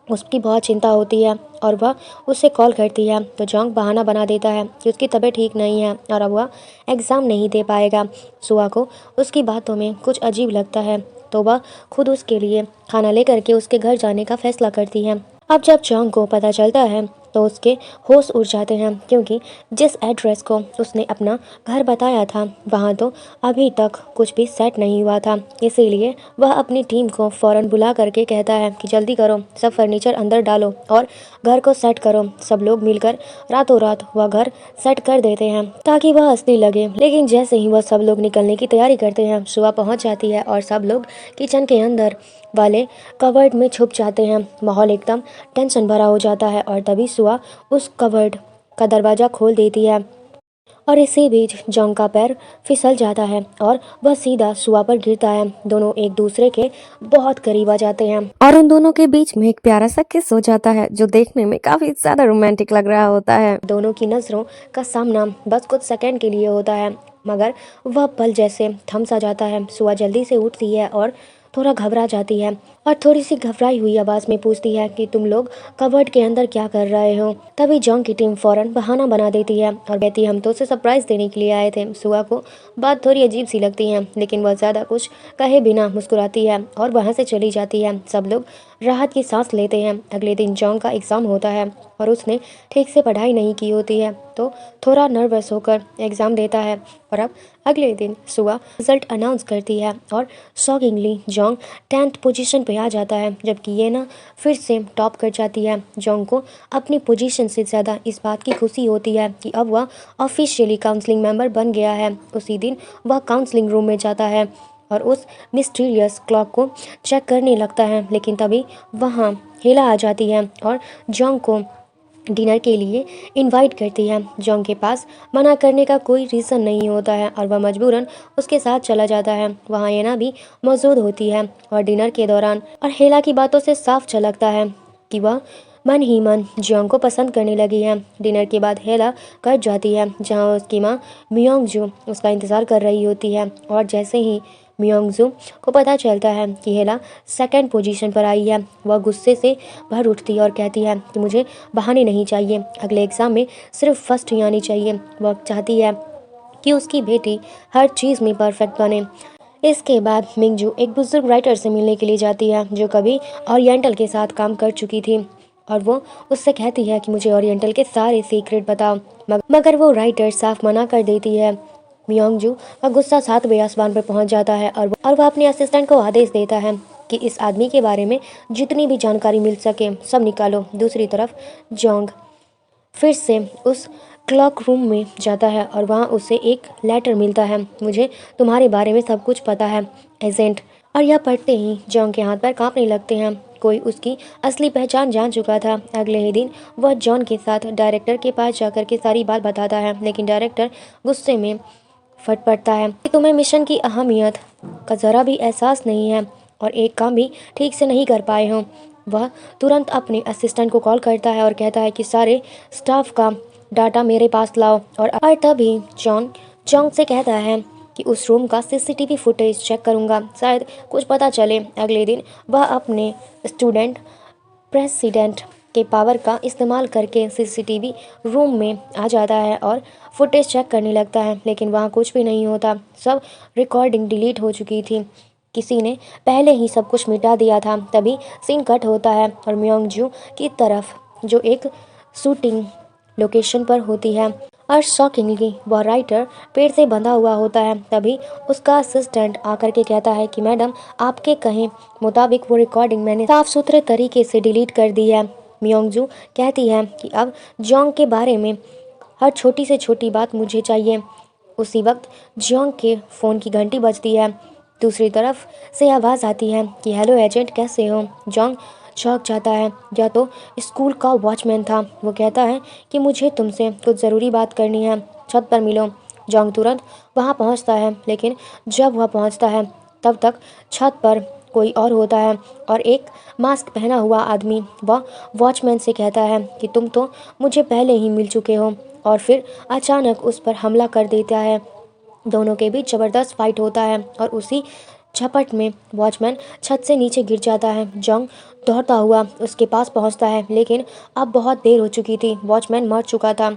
उसकी बहुत चिंता होती है और वह उससे कॉल करती है तो जोंग बहाना बना देता है कि उसकी तबीयत ठीक नहीं है और अब वह एग्ज़ाम नहीं दे पाएगा। सुआ को उसकी बातों में कुछ अजीब लगता है तो वह खुद उसके लिए खाना लेकर के उसके घर जाने का फैसला करती है। अब जब जोंग को पता चलता है तो उसके होश उड़ जाते हैं, क्योंकि जिस एड्रेस को उसने अपना घर बताया था वहाँ तो अभी तक कुछ भी सेट नहीं हुआ था। इसीलिए वह अपनी टीम को फ़ौरन बुला करके कहता है कि जल्दी करो, सब फर्नीचर अंदर डालो और घर को सेट करो। सब लोग मिलकर रातों रात वह घर सेट कर देते हैं ताकि वह असली लगे। लेकिन जैसे ही वह सब लोग निकलने की तैयारी करते हैं, सुबह पहुँच जाती है और सब लोग किचन के अंदर वाले कवर्ड में छुप जाते हैं। माहौल एकदम टेंशन भरा हो जाता है और तभी सुआ उस कवर्ड का दरवाज़ा खोल देती है और इसी बीच जोंग का पैर फिसल जाता है और वह सीधा सुआ पर गिरता है। दोनों एक दूसरे के बहुत करीब आ जाते हैं और उन दोनों के बीच में एक प्यारा सा किस हो जाता है जो देखने में काफ़ी ज़्यादा रोमांटिक लग रहा होता है। दोनों की नज़रों का सामना बस कुछ सेकंड के लिए होता है, मगर वह पल जैसे थम सा जाता है। सुआ जल्दी से उठती है और थोड़ा घबरा जाती है और थोड़ी सी घबराई हुई आवाज़ में पूछती है कि तुम लोग कबर्ड के अंदर क्या कर रहे हो। तभी जोंग की टीम फ़ौरन बहाना बना देती है और कहती है हम तो उसे सरप्राइज़ देने के लिए आए थे। सुआ को बात थोड़ी अजीब सी लगती है, लेकिन वह ज़्यादा कुछ कहे बिना मुस्कुराती है और वहाँ से चली जाती है। सब लोग राहत की सांस लेते हैं। अगले दिन जोंग का एग्ज़ाम होता है और उसने ठीक से पढ़ाई नहीं की होती है तो थोड़ा नर्वस होकर एग्ज़ाम देता है। और अब अगले दिन सुआ रिजल्ट अनाउंस करती है और शॉकिंगली जोंग 10th पोजीशन पे आ जाता है, जबकि ये ना फिर से टॉप कर जाती है। जोंग को अपनी पोजीशन से ज़्यादा इस बात की खुशी होती है कि अब वह ऑफिशियली काउंसलिंग मेंबर बन गया है। उसी दिन वह काउंसलिंग रूम में जाता है और उस मिस्टीरियस क्लॉक को चेक करने लगता है, लेकिन तभी वहाँ हेला आ जाती है और जोंग को डिनर के लिए इनवाइट करती है। जोंग के पास मना करने का कोई रीज़न नहीं होता है और वह मजबूरन उसके साथ चला जाता है। वहाँ येना भी मौजूद होती है और डिनर के दौरान और हेला की बातों से साफ झलकता है कि वह मन ही मन जोंग को पसंद करने लगी है। डिनर के बाद हेला कट जाती है जहाँ उसकी माँ मियोंगजू उसका इंतज़ार कर रही होती है और जैसे ही मियोंगजू को पता चलता है कि हेला सेकंड पोजीशन पर आई है, वह गुस्से से भर उठती और कहती है कि मुझे बहाने नहीं चाहिए, अगले एग्ज़ाम में सिर्फ फर्स्ट ही आनी चाहिए। वह चाहती है कि उसकी बेटी हर चीज़ में परफेक्ट बने। इसके बाद मिंगजू एक बुजुर्ग राइटर से मिलने के लिए जाती है जो कभी ओरिएंटल के साथ काम कर चुकी थी और वो उससे कहती है कि मुझे ओरिएंटल के सारे सीक्रेट बताओ, मगर वो राइटर साफ मना कर देती है। मियोंगजू का गुस्सा 7वें आसमान पर पहुंच जाता है और वह अपने असिस्टेंट को आदेश देता है कि इस आदमी के बारे में जितनी भी जानकारी मिल सके सब निकालो। दूसरी तरफ जोंग फिर से उस क्लॉक रूम में जाता है और वहाँ उसे एक लेटर मिलता है। मुझे तुम्हारे बारे में सब कुछ पता है एजेंट। और यह पढ़ते ही जोंग के हाथ पैर कांपने लगते हैं। कोई उसकी असली पहचान जान चुका था। अगले ही दिन वह जॉन के साथ डायरेक्टर के पास जाकर के सारी बात बताता है, लेकिन डायरेक्टर गुस्से में फट पड़ता है कि तुम्हें मिशन की अहमियत का ज़रा भी एहसास नहीं है और एक काम भी ठीक से नहीं कर पाए हो। वह तुरंत अपने असिस्टेंट को कॉल करता है और कहता है कि सारे स्टाफ का डाटा मेरे पास लाओ। और तभी जॉन जोंग से कहता है कि उस रूम का सीसीटीवी फुटेज चेक करूंगा, शायद कुछ पता चले। अगले दिन वह अपने स्टूडेंट प्रेसिडेंट के पावर का इस्तेमाल करके सीसीटीवी रूम में आ जाता है और फुटेज चेक करने लगता है, लेकिन वहाँ कुछ भी नहीं होता। सब रिकॉर्डिंग डिलीट हो चुकी थी, किसी ने पहले ही सब कुछ मिटा दिया था। तभी सीन कट होता है और मियोंगजू की तरफ जो एक शूटिंग लोकेशन पर होती है और शॉकिंगली वह राइटर पेड़ से बंधा हुआ होता है। तभी उसका असिस्टेंट आकर के कहता है कि मैडम आपके कहे मुताबिक वो रिकॉर्डिंग मैंने साफ सुथरे तरीके से डिलीट कर दी है। मियोंगजू कहती है कि अब जोंग के बारे में हर छोटी से छोटी बात मुझे चाहिए। उसी वक्त जियोंग के फ़ोन की घंटी बजती है। दूसरी तरफ से आवाज़ आती है कि हेलो एजेंट, कैसे हो। जोंग चौंक जाता है। या तो स्कूल का वॉचमैन था। वो कहता है कि मुझे तुमसे कुछ ज़रूरी बात करनी है, छत पर मिलो। जोंग तुरंत वहाँ पहुँचता है, लेकिन जब वह पहुँचता है तब तक छत पर कोई और होता है और एक मास्क पहना हुआ आदमी वह वॉचमैन से कहता है कि तुम तो मुझे पहले ही मिल चुके हो, और फिर अचानक उस पर हमला कर देता है। दोनों के बीच ज़बरदस्त फाइट होता है और उसी झपट में वॉचमैन छत से नीचे गिर जाता है। जोंग दौड़ता हुआ उसके पास पहुंचता है, लेकिन अब बहुत देर हो चुकी थी। वॉचमैन मर चुका था।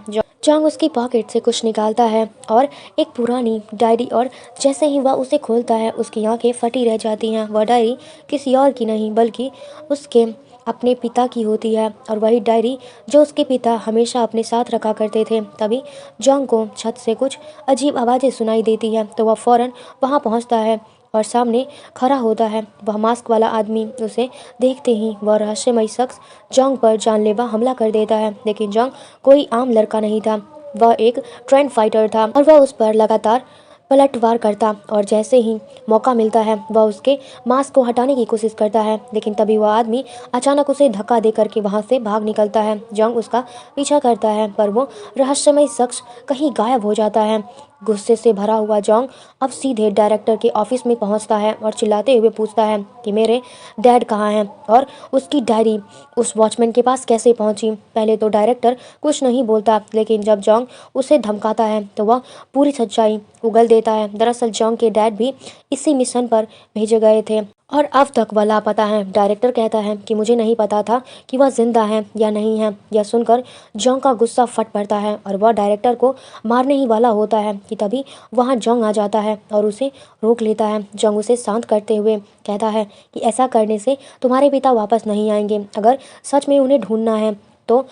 जोंग उसकी पॉकेट से कुछ निकालता है और एक पुरानी डायरी, और जैसे ही वह उसे खोलता है उसकी आंखें फटी रह जाती हैं। वह डायरी किसी और की नहीं बल्कि उसके अपने पिता की होती है, और वही डायरी जो उसके पिता हमेशा अपने साथ रखा करते थे। तभी जोंग को छत से कुछ अजीब आवाज़ें सुनाई देती है, तो वह फ़ौरन वहाँ पहुँचता है और सामने खड़ा होता है वह मास्क वाला आदमी। उसे देखते ही वह रहस्यमयी शख्स जोंग पर जानलेवा हमला कर देता है। लेकिन जोंग कोई आम लड़का नहीं था, वह एक ट्रेंड फाइटर था और वह उस पर लगातार पलटवार करता, और जैसे ही मौका मिलता है वह उसके मास्क को हटाने की कोशिश करता है। लेकिन तभी वह आदमी अचानक उसे धक्का दे करके वहाँ से भाग निकलता है। जोंग उसका पीछा करता है, पर वो रहस्यमयी शख्स कहीं गायब हो जाता है। गुस्से से भरा हुआ जोंग अब सीधे डायरेक्टर के ऑफिस में पहुंचता है और चिल्लाते हुए पूछता है कि मेरे डैड कहाँ हैं और उसकी डायरी उस वॉचमैन के पास कैसे पहुंची। पहले तो डायरेक्टर कुछ नहीं बोलता, लेकिन जब जोंग उसे धमकाता है तो वह पूरी सच्चाई उगल देता है। दरअसल जोंग के डैड भी इसी मिशन पर भेजे गए थे और अब तक वह लापता है। डायरेक्टर कहता है कि मुझे नहीं पता था कि वह जिंदा है या नहीं है। यह सुनकर जोंग का गुस्सा फट पड़ता है और वह डायरेक्टर को मारने ही वाला होता है कि तभी वहां जोंग आ जाता है और उसे रोक लेता है। जोंग उसे शांत करते हुए कहता है कि ऐसा करने से तुम्हारे पिता वापस नहीं आएंगे। अगर सच में उन्हें ढूंढना है तो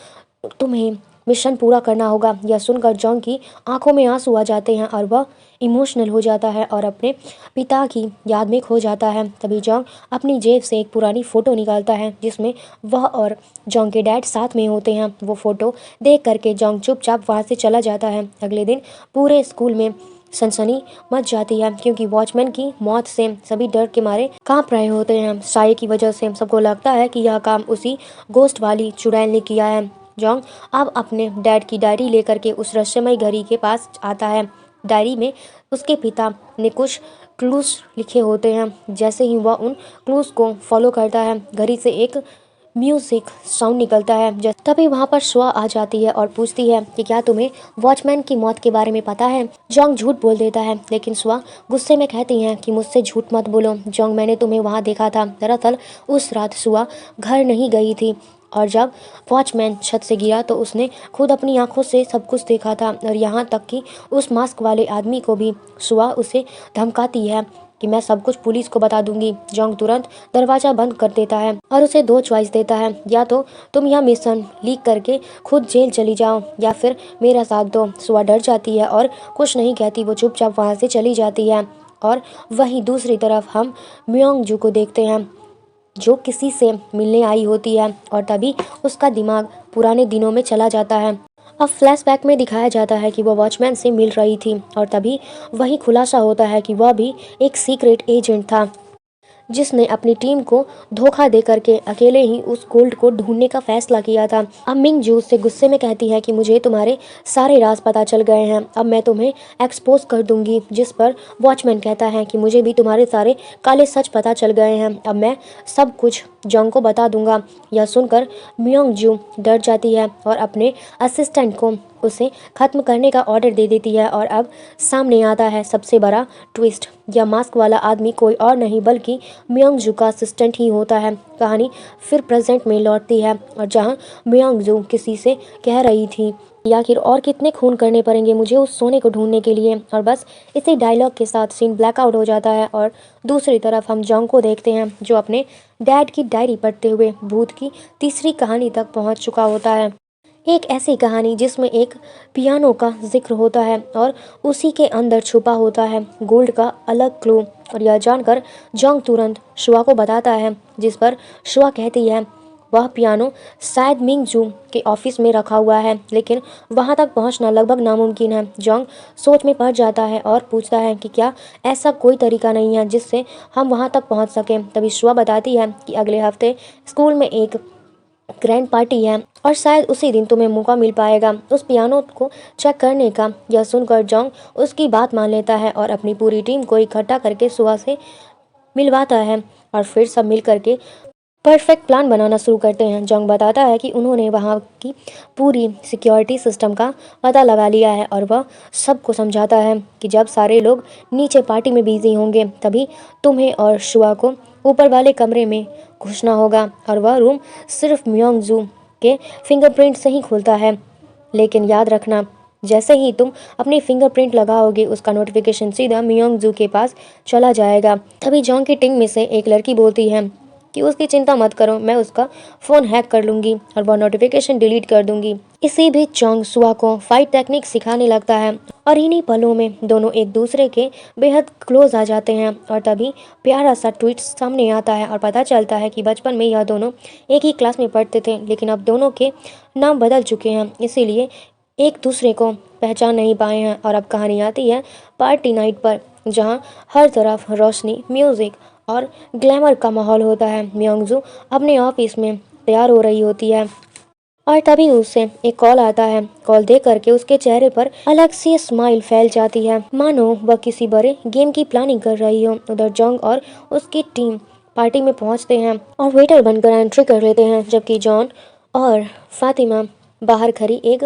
तुम्हें मिशन पूरा करना होगा। यह सुनकर जोंग की आंखों में आंसू आ जाते हैं और वह इमोशनल हो जाता है और अपने पिता की याद में खो जाता है। तभी जोंग अपनी जेब से एक पुरानी फ़ोटो निकालता है जिसमें वह और जोंग के डैड साथ में होते हैं। वो फ़ोटो देख करके जोंग चुपचाप वहाँ से चला जाता है। अगले दिन पूरे स्कूल में सनसनी मच जाती है, क्योंकि वॉचमैन की मौत से सभी डर के मारे कांप रहे होते हैं। साये की वजह से सबको लगता है कि यह काम उसी गोस्ट वाली चुड़ैल ने किया है। जोंग अब अपने डैड की डायरी लेकर के उस रहस्यमयी घड़ी के पास आता है। डायरी में उसके पिता ने कुछ क्लूज लिखे होते हैं। जैसे ही वह उन क्लूज को फॉलो करता है, घड़ी से एक म्यूजिक साउंड निकलता है। तभी वहाँ पर स्वा आ जाती है और पूछती है कि क्या तुम्हें वॉचमैन की मौत के बारे में पता है। जोंग झूठ बोल देता है, लेकिन स्वा गुस्से में कहती है कि मुझसे झूठ मत बोलो जोंग, मैंने तुम्हें वहाँ देखा था। दरअसल उस रात स्वा घर नहीं गई थी, और जब वॉचमैन छत से गिरा तो उसने खुद अपनी आंखों से सब कुछ देखा था, और यहाँ तक कि उस मास्क वाले आदमी को भी। स्वा उसे धमकाती है कि मैं सब कुछ पुलिस को बता दूंगी। जोंग तुरंत दरवाज़ा बंद कर देता है और उसे दो चॉइस देता है, या तो तुम यह मिशन लीक करके खुद जेल चली जाओ या फिर मेरा साथ दो। स्वा डर जाती है और कुछ नहीं कहती, वो चुपचाप वहाँ से चली जाती है। और वहीं दूसरी तरफ हम म्योंग जू को देखते हैं जो किसी से मिलने आई होती है, और तभी उसका दिमाग पुराने दिनों में चला जाता है। अब फ्लैशबैक में दिखाया जाता है कि वह वॉचमैन से मिल रही थी, और तभी वही खुलासा होता है कि वह भी एक सीक्रेट एजेंट था जिसने अपनी टीम को धोखा दे करके अकेले ही उस गोल्ड को ढूंढने का फैसला किया था। अब मिंग जू से गुस्से में कहती है कि मुझे तुम्हारे सारे राज पता चल गए हैं, अब मैं तुम्हें एक्सपोज कर दूंगी। जिस पर वॉचमैन कहता है कि मुझे भी तुम्हारे सारे काले सच पता चल गए हैं, अब मैं सब कुछ जोंग को बता दूंगा। यह सुनकर म्योंग जू डर जाती है और अपने असिस्टेंट को उसे खत्म करने का ऑर्डर दे देती है। और अब सामने आता है सबसे बड़ा ट्विस्ट। यह मास्क वाला आदमी कोई और नहीं बल्कि म्योंग जू का असिस्टेंट ही होता है। कहानी फिर प्रेजेंट में लौटती है, और जहां म्योंग जू किसी से कह रही थी आखिर और कितने खून करने पड़ेंगे मुझे उस सोने को ढूंढने के लिए। और बस इसी डायलॉग के साथ सीन ब्लैकआउट हो जाता है, और दूसरी तरफ हम जोंग को देखते हैं जो अपने डैड की डायरी पढ़ते हुए भूत की तीसरी कहानी तक पहुंच चुका होता है। एक ऐसी कहानी जिसमें एक पियानो का जिक्र होता है और उसी के अंदर छुपा होता है गोल्ड का अलग क्लू। और यह जानकर जोंग तुरंत शुआ को बताता है, जिस पर शुआ कहती है वह पियानो शायद मिंग जू के ऑफिस में रखा हुआ है, लेकिन वहां तक पहुंचना लगभग नामुमकिन है। जोंग सोच में पड़ जाता है और पूछता है कि क्या ऐसा कोई तरीका नहीं है जिससे हम वहां तक पहुंच सकें। तभी शुआ बताती है कि अगले हफ्ते स्कूल में एक ग्रैंड पार्टी है और शायद उसी दिन तुम्हें मौका मिल पाएगा उस पियानो को चेक करने का। यह सुनकर जोंग उसकी बात मान लेता है और अपनी पूरी टीम को इकट्ठा करके सुआ से मिलवाता है और फिर सब मिल करके परफेक्ट प्लान बनाना शुरू करते हैं। जोंग बताता है कि उन्होंने वहाँ की पूरी सिक्योरिटी सिस्टम का पता लगा लिया है और वह सबको समझाता है कि जब सारे लोग नीचे पार्टी में बिजी होंगे तभी तुम्हें और शुआ को ऊपर वाले कमरे में घुसना होगा और वह रूम सिर्फ म्योंग जू के फिंगरप्रिंट से ही खुलता है। लेकिन याद रखना, जैसे ही तुम अपनी फिंगरप्रिंट लगाओगे उसका नोटिफिकेशन सीधा मियोंग जू के पास चला जाएगा। तभी जोंग की टीम में से एक लड़की बोलती है कि उसकी चिंता मत करो, मैं उसका फ़ोन हैक कर लूँगी और वह नोटिफिकेशन डिलीट कर दूँगी। इसी बीच जोंग सुआ को फाइट टेक्निक सिखाने लगता है और इन्हीं पलों में दोनों एक दूसरे के बेहद क्लोज आ जाते हैं। और तभी प्यारा सा ट्वीट सामने आता है और पता चलता है कि बचपन में यह दोनों एक ही क्लास में पढ़ते थे, लेकिन अब दोनों के नाम बदल चुके हैं, इसीलिए एक दूसरे को पहचान नहीं पाए हैं। और अब कहानी आती है पार्टी नाइट पर, जहाँ हर तरफ रोशनी, म्यूज़िक और ग्लैमर का माहौल होता है। म्योंगजू अपने ऑफिस में तैयार हो रही होती है और तभी उसे एक कॉल आता है। कॉल देख करके उसके चेहरे पर अलग सी स्माइल फैल जाती है, मानो वह किसी बड़े गेम की प्लानिंग कर रही हो। उधर जोंग और उसकी टीम पार्टी में पहुंचते हैं और वेटर बनकर एंट्री कर लेते हैं, जबकि जॉन और फातिमा बाहर खड़ी एक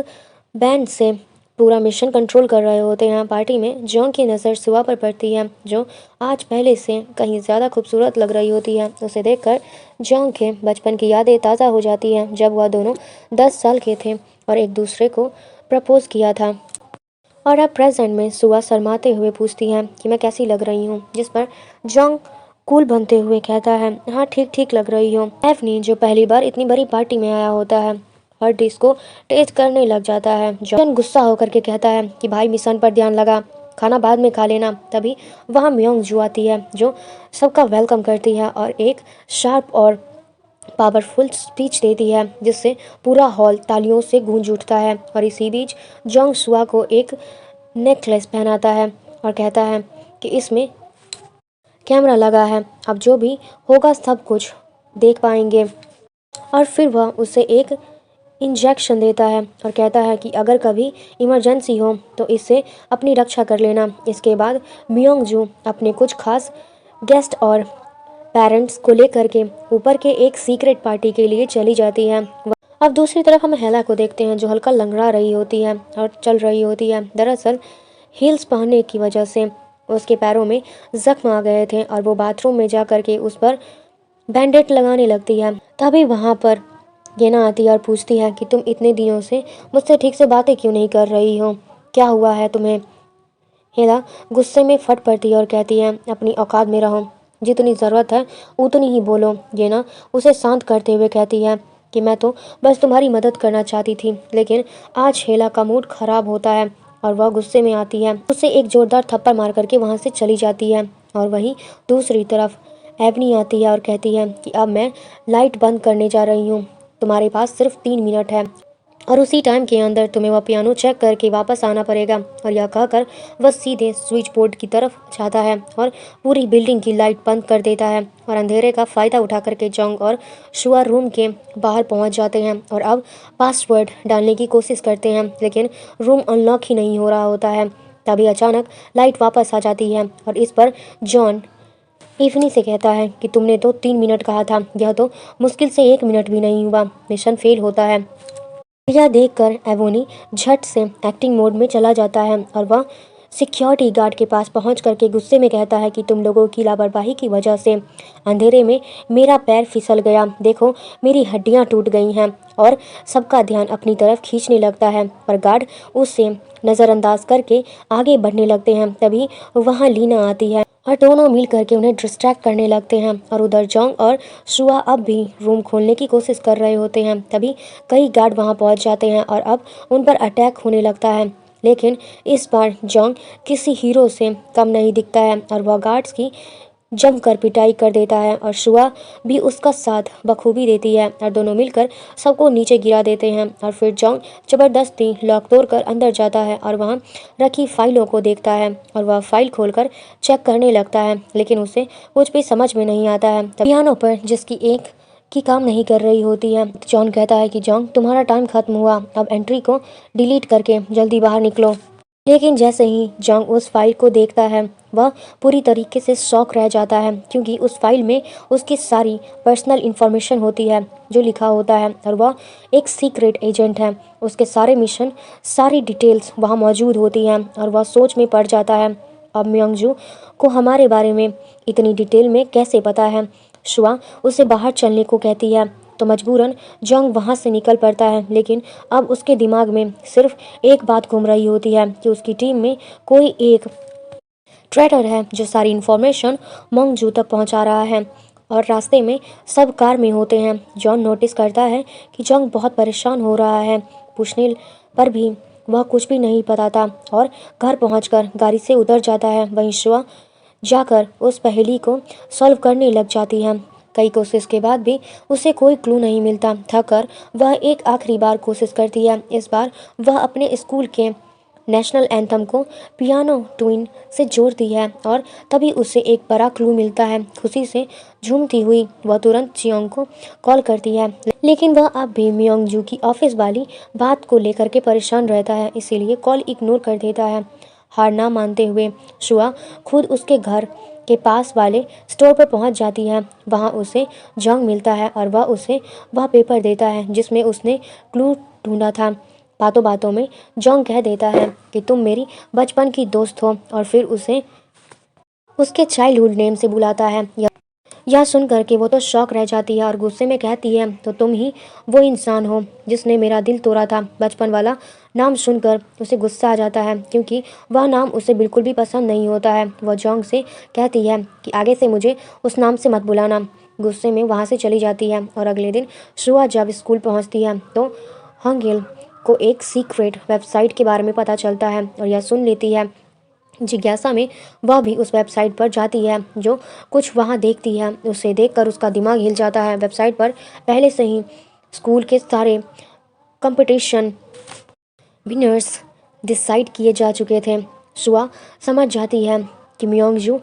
बैंड से पूरा मिशन कंट्रोल कर रहे होते हैं। पार्टी में जोंग की नज़र सुआ पर पड़ती है, जो आज पहले से कहीं ज़्यादा खूबसूरत लग रही होती है। उसे देखकर जोंग के बचपन की यादें ताज़ा हो जाती हैं, जब वह दोनों 10 साल के थे और एक दूसरे को प्रपोज किया था। और अब प्रेजेंट में सुआ शर्माते हुए पूछती है कि मैं कैसी लग रही हूँ, जिस पर जोंग कूल बनते हुए कहता है, हाँ ठीक ठीक लग रही हो। एफनी, जो पहली बार इतनी बड़ी पार्टी में आया होता है, हर डिश को टेस्ट करने लग जाता है। जॉन गुस्सा होकर के कहता है कि भाई मिशन पर ध्यान लगा, खाना बाद में खा लेना। तभी वहाँ म्योंग जू आती है, जो सबका वेलकम करती है और एक शार्प और पावरफुल स्पीच देती है, जिससे पूरा हॉल तालियों से गूंज उठता है। और इसी बीच जोंग सुआ को एक नेकलेस पहनाता है और कहता है कि इसमें कैमरा लगा है, अब जो भी होगा सब कुछ देख पाएंगे। और फिर वह उसे एक इंजेक्शन देता है और कहता है कि अगर कभी इमरजेंसी हो तो इससे अपनी रक्षा कर लेना। इसके बाद मियोंग जू अपने कुछ खास गेस्ट और पेरेंट्स को लेकर के ऊपर के एक सीक्रेट पार्टी के लिए चली जाती है। अब दूसरी तरफ हम हेला को देखते हैं, जो हल्का लंगड़ा रही होती है और चल रही होती है। दरअसल हील्स पहनने की वजह से उसके पैरों में जख्म आ गए थे और वो बाथरूम में जा कर के उस पर बैंडेड लगाने लगती है। तभी वहाँ पर गेना आती है और पूछती है कि तुम इतने दिनों से मुझसे ठीक से बातें क्यों नहीं कर रही हो, क्या हुआ है तुम्हें। हेला गुस्से में फट पड़ती है और कहती है, अपनी औकात में रहो, जितनी ज़रूरत है उतनी ही बोलो। गेना उसे शांत करते हुए कहती है कि मैं तो बस तुम्हारी मदद करना चाहती थी। लेकिन आज हेला का मूड ख़राब होता है और वह गुस्से में आती है, उसे एक ज़ोरदार थप्पड़ मार करके वहाँ से चली जाती है। और वहीं दूसरी तरफ एवनी आती है और कहती है कि अब मैं लाइट बंद करने जा रही हूँ, तुम्हारे पास सिर्फ 3 मिनट है और उसी टाइम के अंदर तुम्हें वह पियानो चेक करके वापस आना पड़ेगा। और यह कहकर वह सीधे स्विच बोर्ड की तरफ जाता है और पूरी बिल्डिंग की लाइट बंद कर देता है। और अंधेरे का फ़ायदा उठा करके जोंग और शुआ रूम के बाहर पहुंच जाते हैं और अब पासवर्ड डालने की कोशिश करते हैं, लेकिन रूम अनलॉक ही नहीं हो रहा होता है। तभी अचानक लाइट वापस आ जाती है और इस पर जॉन इवनी से कहता है कि तुमने तो 3 मिनट कहा था, यह तो मुश्किल से 1 मिनट भी नहीं हुआ, मिशन फेल होता है। यह देखकर एवोनी झट से एक्टिंग मोड में चला जाता है और वह सिक्योरिटी गार्ड के पास पहुंच करके गुस्से में कहता है कि तुम लोगों की लापरवाही की वजह से अंधेरे में मेरा पैर फिसल गया, देखो मेरी हड्डियां टूट गई हैं। और सबका ध्यान अपनी तरफ खींचने लगता है, पर गार्ड उससे नज़रअंदाज करके आगे बढ़ने लगते हैं। तभी वहाँ लीना आती है और दोनों मिल करके उन्हें डिस्ट्रैक्ट करने लगते हैं। और उधर जोंग और शुआ अब भी रूम खोलने की कोशिश कर रहे होते हैं। तभी कई गार्ड वहां पहुंच जाते हैं और अब उन पर अटैक होने लगता है, लेकिन इस बार जोंग किसी हीरो से कम नहीं दिखता है और वह गार्ड्स की जमकर पिटाई कर देता है और शुआ भी उसका साथ बखूबी देती है और दोनों मिलकर सबको नीचे गिरा देते हैं। और फिर जोंग जबरदस्ती लॉक तोड़कर अंदर जाता है और वहाँ रखी फाइलों को देखता है और वह फाइल खोलकर चेक करने लगता है, लेकिन उसे कुछ भी समझ में नहीं आता है। पियानो पर जिसकी एक की काम नहीं कर रही होती है। जॉन कहता है कि जोंग, तुम्हारा टाइम खत्म हुआ, अब एंट्री को डिलीट करके जल्दी बाहर निकलो। लेकिन जैसे ही जोंग उस फाइल को देखता है वह पूरी तरीके से शॉक रह जाता है, क्योंकि उस फाइल में उसकी सारी पर्सनल इन्फॉर्मेशन होती है जो लिखा होता है और वह एक सीक्रेट एजेंट है। उसके सारे मिशन, सारी डिटेल्स वहाँ मौजूद होती हैं और वह सोच में पड़ जाता है, अब म्योंगजू को हमारे बारे में इतनी डिटेल में कैसे पता है। शुआ उसे बाहर चलने को कहती है तो मजबूरन जोंग वहाँ से निकल पड़ता है, लेकिन अब उसके दिमाग में सिर्फ एक बात घूम रही होती है कि उसकी टीम में कोई एक ट्रेडर है जो सारी इन्फॉर्मेशन मोंगजू तक पहुंचा रहा है। और रास्ते में सब कार में होते हैं। जॉन नोटिस करता है कि जोंग बहुत परेशान हो रहा है। पूछने पर भी वह कुछ भी नहीं बताता और घर पहुंचकर गाड़ी से उतर जाता है। वहीं शुआ जाकर उस पहेली को सॉल्व करने लग जाती है। कई कोशिश के बाद भी उसे कोई क्लू नहीं मिलता। थक कर वह एक आखिरी बार कोशिश करती है। इस बार वह अपने स्कूल के नेशनल एंथम को पियानो ट्यून से जोड़ती है और तभी उसे एक बड़ा क्लू मिलता है। खुशी से झूमती हुई वह तुरंत चियोंग को कॉल करती है, लेकिन वह अब भी म्योंगजू की ऑफिस वाली बात को लेकर के परेशान रहता है, इसीलिए कॉल इग्नोर कर देता है। हार ना मानते हुए शुआ खुद उसके घर के पास वाले स्टोर पर पहुंच जाती है। वहां उसे जोंग मिलता है और वह उसे वह पेपर देता है जिसमें उसने क्लू ढूंढा था। बातों बातों में जोंग कह देता है कि तुम मेरी बचपन की दोस्त हो और फिर उसे उसके चाइल्डहुड नेम से बुलाता है। यह सुनकर के वो तो शौक रह जाती है और गुस्से में कहती है, तो तुम ही वो इंसान हो जिसने मेरा दिल तोड़ा था। बचपन वाला नाम सुनकर उसे गुस्सा आ जाता है, क्योंकि वह नाम उसे बिल्कुल भी पसंद नहीं होता है। वह जोंग से कहती है कि आगे से मुझे उस नाम से मत बुलाना। गुस्से में वहाँ से चली जाती है और अगले दिन शुआ जब स्कूल पहुँचती है तो हंगेल को एक सीक्रेट वेबसाइट के बारे में पता चलता है और यह सुन लेती है। जिज्ञासा में वह भी उस वेबसाइट पर जाती है। जो कुछ वहाँ देखती है उसे देखकर उसका दिमाग हिल जाता है। वेबसाइट पर पहले से ही स्कूल के सारे कंपटीशन विनर्स डिसाइड किए जा चुके थे। शुआ समझ जाती है कि म्योंगजू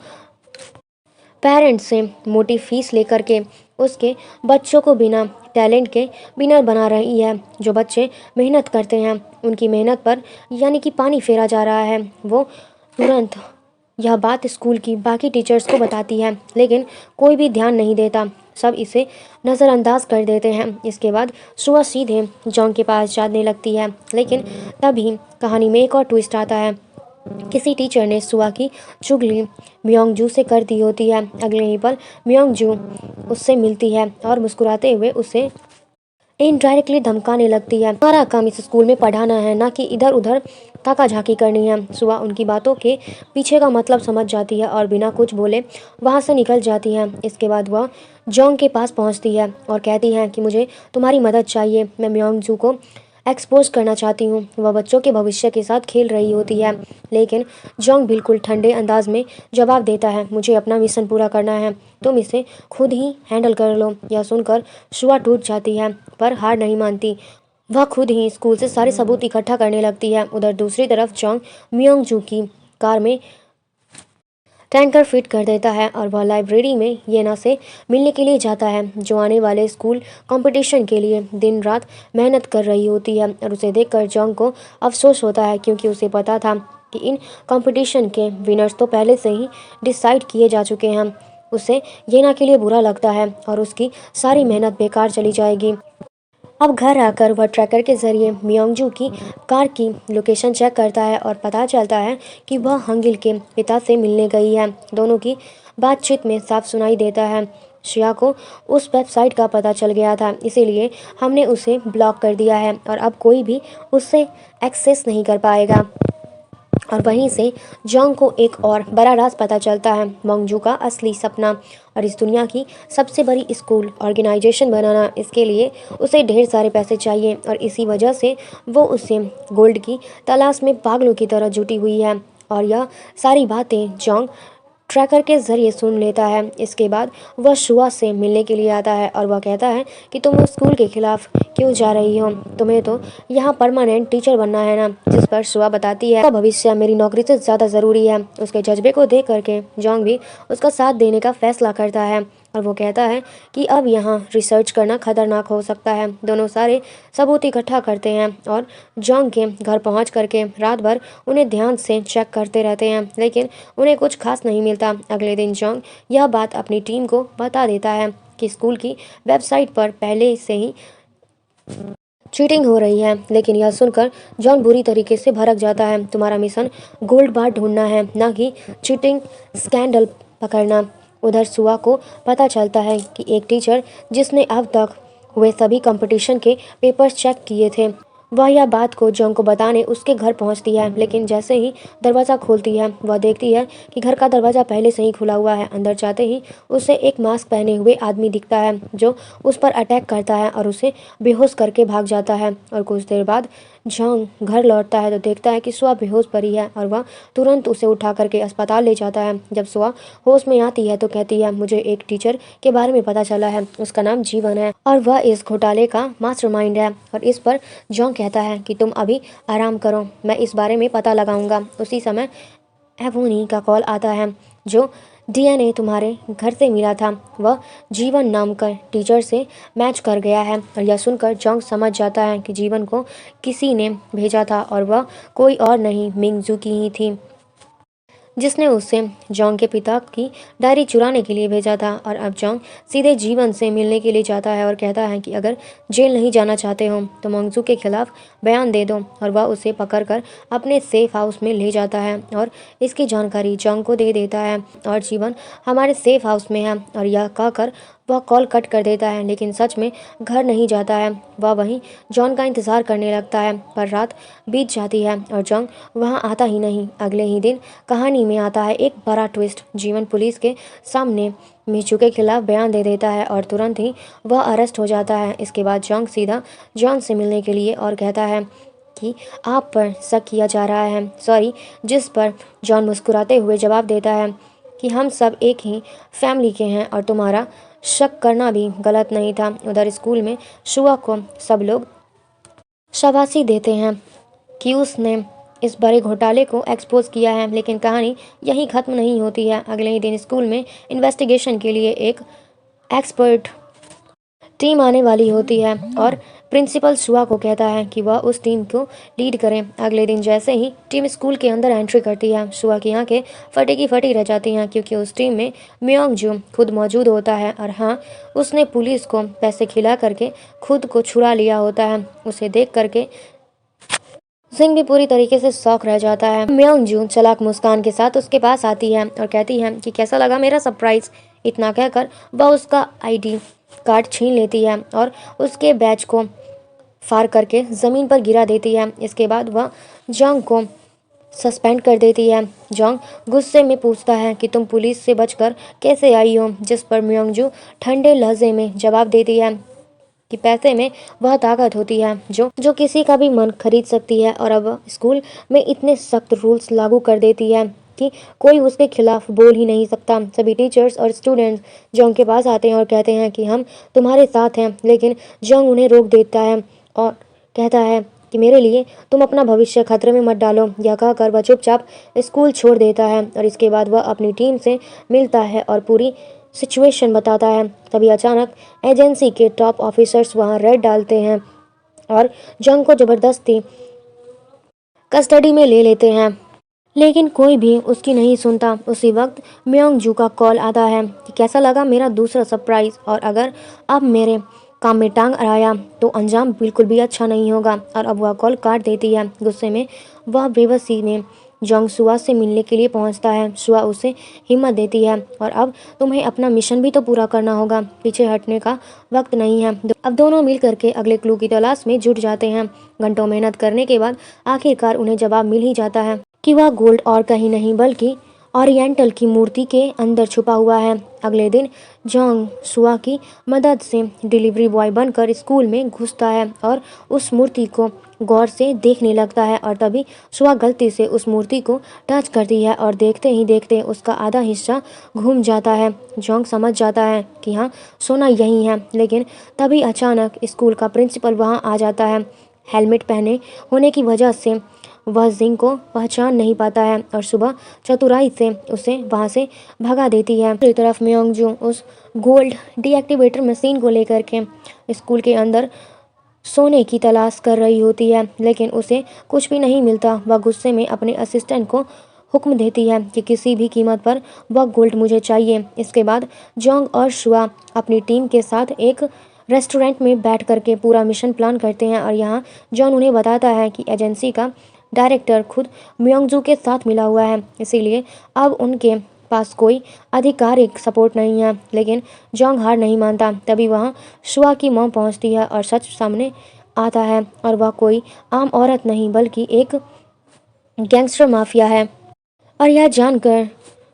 पेरेंट्स से मोटी फीस लेकर के उसके बच्चों को बिना टैलेंट के विनर बना रही है। जो बच्चे मेहनत करते हैं उनकी मेहनत पर यानी कि पानी फेरा जा रहा है। वो तुरंत यह बात स्कूल की बाकी टीचर्स को बताती है, लेकिन कोई भी ध्यान नहीं देता। सब इसे नज़रअंदाज कर देते हैं। इसके बाद शुआ सीधे जोंग के पास जाने लगती है, लेकिन तभी कहानी में एक और ट्विस्ट आता है। किसी टीचर ने शुआ की चुगली म्योंगजू से कर दी होती है। अगले ही पल म्योंगजू उससे मिलती है और मुस्कुराते हुए उसे इनडायरेक्टली धमकाने लगती है। हमारा काम इस स्कूल में पढ़ाना है, ना कि इधर उधर ताका झाकी करनी है। शुआ उनकी बातों के पीछे का मतलब समझ जाती है और बिना कुछ बोले वहाँ से निकल जाती है। इसके बाद वह जोंग के पास पहुँचती है और कहती है कि मुझे तुम्हारी मदद चाहिए, मैं म्योंगजू को एक्सपोज करना चाहती हूँ। वह बच्चों के भविष्य के साथ खेल रही होती है, लेकिन जोंग बिल्कुल ठंडे अंदाज में जवाब देता है, मुझे अपना मिशन पूरा करना है, तुम इसे खुद ही हैंडल कर लो। यह सुनकर शुआ टूट जाती है पर हार नहीं मानती। वह खुद ही स्कूल से सारे सबूत इकट्ठा करने लगती है। उधर दूसरी तरफ जोंग म्योंगजू की कार में टैंकर फिट कर देता है और वह लाइब्रेरी में येना से मिलने के लिए जाता है, जो आने वाले स्कूल कंपटीशन के लिए दिन रात मेहनत कर रही होती है। और उसे देखकर जोंग को अफसोस होता है, क्योंकि उसे पता था कि इन कंपटीशन के विनर्स तो पहले से ही डिसाइड किए जा चुके हैं। उसे येना के लिए बुरा लगता है और उसकी सारी मेहनत बेकार चली जाएगी। अब घर आकर वह ट्रैकर के जरिए म्योंगजू की कार की लोकेशन चेक करता है और पता चलता है कि वह हंगिल के पिता से मिलने गई है। दोनों की बातचीत में साफ सुनाई देता है, शिया को उस वेबसाइट का पता चल गया था, इसीलिए हमने उसे ब्लॉक कर दिया है और अब कोई भी उससे एक्सेस नहीं कर पाएगा। और वहीं से जोंग को एक और बड़ा राज पता चलता है, मोंगजू का असली सपना और इस दुनिया की सबसे बड़ी स्कूल ऑर्गेनाइजेशन बनाना। इसके लिए उसे ढेर सारे पैसे चाहिए और इसी वजह से वो उसे गोल्ड की तलाश में पागलों की तरह जुटी हुई है। और यह सारी बातें जोंग ट्रैकर के ज़रिए सुन लेता है। इसके बाद वह शुआ से मिलने के लिए आता है और वह कहता है कि तुम उस स्कूल के खिलाफ क्यों जा रही हो, तुम्हें तो यहाँ परमानेंट टीचर बनना है ना। जिस पर शुआ बताती है, भविष्य मेरी नौकरी से ज़्यादा ज़रूरी है। उसके जज्बे को देख करके जोंग भी उसका साथ देने का फैसला करता है और वो कहता है कि अब यहाँ रिसर्च करना खतरनाक हो सकता है। दोनों सारे सबूत इकट्ठा करते हैं और जोंग के घर पहुँच करके रात भर उन्हें ध्यान से चेक करते रहते हैं, लेकिन उन्हें कुछ खास नहीं मिलता। अगले दिन जोंग यह बात अपनी टीम को बता देता है कि स्कूल की वेबसाइट पर पहले से ही चीटिंग हो रही है, लेकिन यह सुनकर जॉन बुरी तरीके से भड़क जाता है। तुम्हारा मिशन गोल्ड बार ढूंढना है, ना कि चीटिंग स्कैंडल पकड़ना। उधर सुआ को पता चलता है कि एक टीचर जिसने अब तक हुए सभी कंपटीशन के पेपर्स चेक किए थे, वह यह बात को जॉन को बताने उसके घर पहुंचती है। लेकिन जैसे ही दरवाज़ा खोलती है, वह देखती है कि घर का दरवाज़ा पहले से ही खुला हुआ है। अंदर जाते ही उसे एक मास्क पहने हुए आदमी दिखता है जो उस पर अटैक करता है और उसे बेहोश करके भाग जाता है। और कुछ देर बाद जॉन घर लौटता है तो देखता है कि सुआ बेहोश पड़ी है और वह तुरंत उसे उठा करके अस्पताल ले जाता है। जब सुआ होश में आती है तो कहती है, मुझे एक टीचर के बारे में पता चला है, उसका नाम जीवन है और वह इस घोटाले का मास्टरमाइंड है। और इस पर जॉन कहता है कि तुम अभी आराम करो, मैं इस बारे में पता लगाऊंगा। उसी समय एवोनी का कॉल आता है जो डीएनए तुम्हारे घर से मिला था, वह जीवन नाम का टीचर से मैच कर गया है। और यह सुनकर जोंग समझ जाता है कि जीवन को किसी ने भेजा था और वह कोई और नहीं मिंगजू की ही थी, जिसने उसे जोंग के पिता की डायरी चुराने के लिए भेजा था। और अब जोंग सीधे जीवन से मिलने के लिए जाता है और कहता है कि अगर जेल नहीं जाना चाहते हो तो मंगजू के खिलाफ बयान दे दो। और वह उसे पकड़कर अपने सेफ हाउस में ले जाता है और इसकी जानकारी जोंग को दे देता है। और जीवन हमारे सेफ हाउस में है, और यह कहकर वह कॉल कट कर देता है। लेकिन सच में घर नहीं जाता है, वह वहीं जॉन का इंतज़ार करने लगता है। पर रात बीत जाती है और जॉन वहां आता ही नहीं। अगले ही दिन कहानी में आता है एक बड़ा ट्विस्ट। जीवन पुलिस के सामने मीचू के खिलाफ बयान दे देता है और तुरंत ही वह अरेस्ट हो जाता है। इसके बाद जॉन सीधा जॉन से मिलने के लिए और कहता है कि आप पर शक किया जा रहा है, सॉरी। जिस पर जॉन मुस्कुराते हुए जवाब देता है कि हम सब एक ही फैमिली के हैं और तुम्हारा शक करना भी गलत नहीं था। उधर स्कूल में शुआ को सब लोग शाबाशी देते हैं कि उसने इस बड़े घोटाले को एक्सपोज किया है, लेकिन कहानी यहीं ख़त्म नहीं होती है। अगले ही दिन स्कूल में इन्वेस्टिगेशन के लिए एक एक्सपर्ट टीम आने वाली होती है और प्रिंसिपल शुआ को कहता है कि वह उस टीम को लीड करें। अगले दिन जैसे ही टीम स्कूल के अंदर एंट्री करती है, शुआ की आंखें फटी की फटी रह जाती हैं, क्योंकि उस टीम में म्योंग जू खुद मौजूद होता है। और हाँ, उसने पुलिस को पैसे खिला करके खुद को छुड़ा लिया होता है। उसे देख करके सिंह भी पूरी तरीके से शॉक रह जाता है। म्योंग जू चालाक मुस्कान के साथ उसके पास आती है और कहती है कि कैसा लगा मेरा सरप्राइज। इतना कहकर वह उसका आईडी कार्ड छीन लेती है और उसके बैच को फाड़ करके ज़मीन पर गिरा देती है। इसके बाद वह जोंग को सस्पेंड कर देती है। जोंग गुस्से में पूछता है कि तुम पुलिस से बचकर कैसे आई हो, जिस पर म्योंगजू ठंडे लहजे में जवाब देती है कि पैसे में वह ताकत होती है जो किसी का भी मन खरीद सकती है। और अब स्कूल में इतने सख्त रूल्स लागू कर देती है कि कोई उसके खिलाफ बोल ही नहीं सकता। सभी टीचर्स और स्टूडेंट्स जोंग के पास आते हैं और कहते हैं कि हम तुम्हारे साथ हैं, लेकिन जोंग उन्हें रोक देता है और कहता है कि मेरे लिए तुम अपना भविष्य खतरे में मत डालो। यह कहकर वह चुपचाप स्कूल छोड़ देता है और इसके बाद वह अपनी टीम से मिलता है और पूरी सिचुएशन बताता है। तभी अचानक एजेंसी के टॉप ऑफिसर्स वहां रेड डालते हैं और जोंग को ज़बरदस्ती कस्टडी में ले लेते हैं, लेकिन कोई भी उसकी नहीं सुनता। उसी वक्त म्योंग जू का कॉल आता है कि कैसा लगा मेरा दूसरा सरप्राइज, और अगर अब मेरे काम में टांग अड़ाया तो अंजाम बिल्कुल भी अच्छा नहीं होगा। और अब वह कॉल काट देती है। गुस्से में वह बेबसी में जोंग शुआ से मिलने के लिए पहुंचता है। शुआ उसे हिम्मत देती है और अब तुम्हें अपना मिशन भी तो पूरा करना होगा, पीछे हटने का वक्त नहीं है। अब दोनों मिल करके अगले क्लू की तलाश में जुट जाते हैं। घंटों मेहनत करने के बाद आखिरकार उन्हें जवाब मिल ही जाता है कि वह गोल्ड और कहीं नहीं बल्कि ओरिएंटल की मूर्ति के अंदर छुपा हुआ है। अगले दिन जोंग शुआ की मदद से डिलीवरी बॉय बनकर स्कूल में घुसता है और उस मूर्ति को गौर से देखने लगता है और तभी शुआ गलती से उस मूर्ति को टच करती है और देखते ही देखते उसका आधा हिस्सा घूम जाता है। जोंग समझ जाता है कि हाँ, सोना यही है, लेकिन तभी अचानक स्कूल का प्रिंसिपल वहाँ आ जाता है। हेलमेट पहने होने की वजह से वह जिंग को पहचान नहीं पाता है और सुबह चतुराई से उसे वहाँ से भगा देती है। दूसरी तरफ म्योंगजू उस गोल्ड डीएक्टिवेटर मशीन को लेकर के स्कूल के अंदर सोने की तलाश कर रही होती है, लेकिन उसे कुछ भी नहीं मिलता। वह गुस्से में अपने असिस्टेंट को हुक्म देती है कि किसी भी कीमत पर वह गोल्ड मुझे चाहिए। इसके बाद जोंग और शुआ अपनी टीम के साथ एक रेस्टोरेंट में बैठ करके पूरा मिशन प्लान करते हैं और यहाँ जॉन उन्हें बताता है कि एजेंसी का डायरेक्टर खुद म्योंगजू के साथ मिला हुआ है, इसीलिए अब उनके पास कोई आधिकारिक सपोर्ट नहीं है। लेकिन जोंग हार नहीं मानता। तभी वहाँ शुआ की मॉम पहुँचती है और सच सामने आता है और वह कोई आम औरत नहीं बल्कि एक गैंगस्टर माफिया है। और यह जानकर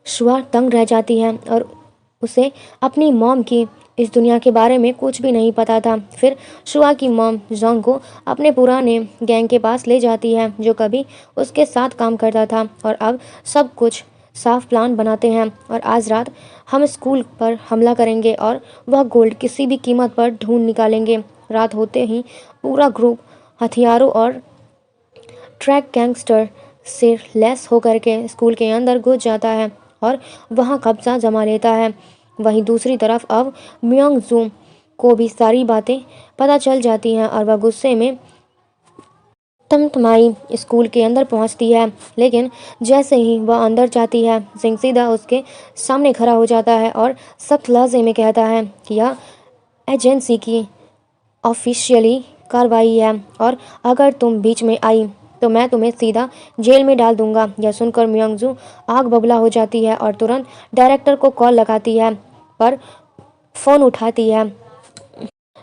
शुआ तंग रह जाती है और उसे अपनी मॉम की इस दुनिया के बारे में कुछ भी नहीं पता था। फिर शुआ की मॉम जोंग को अपने पुराने गैंग के पास ले जाती है जो कभी उसके साथ काम करता था और अब सब कुछ साफ प्लान बनाते हैं और आज रात हम स्कूल पर हमला करेंगे और वह गोल्ड किसी भी कीमत पर ढूंढ निकालेंगे। रात होते ही पूरा ग्रुप हथियारों और ट्रैक गैंगस्टर से लैस होकर के स्कूल के अंदर घुस जाता है और वहां कब्जा जमा लेता है। वहीं दूसरी तरफ अब म्योंगजू को भी सारी बातें पता चल जाती हैं और वह गुस्से में तमतमाई स्कूल के अंदर पहुंचती है, लेकिन जैसे ही वह अंदर जाती है जिंग सीधा उसके सामने खड़ा हो जाता है और सख्त लहजे में कहता है कि यह एजेंसी की ऑफिशियली कार्रवाई है और अगर तुम बीच में आई तो मैं तुम्हें सीधा जेल में डाल दूंगा। यह सुनकर म्योंगजू आग बबूला हो जाती है और तुरंत डायरेक्टर को कॉल लगाती है, पर फ़ोन उठाती है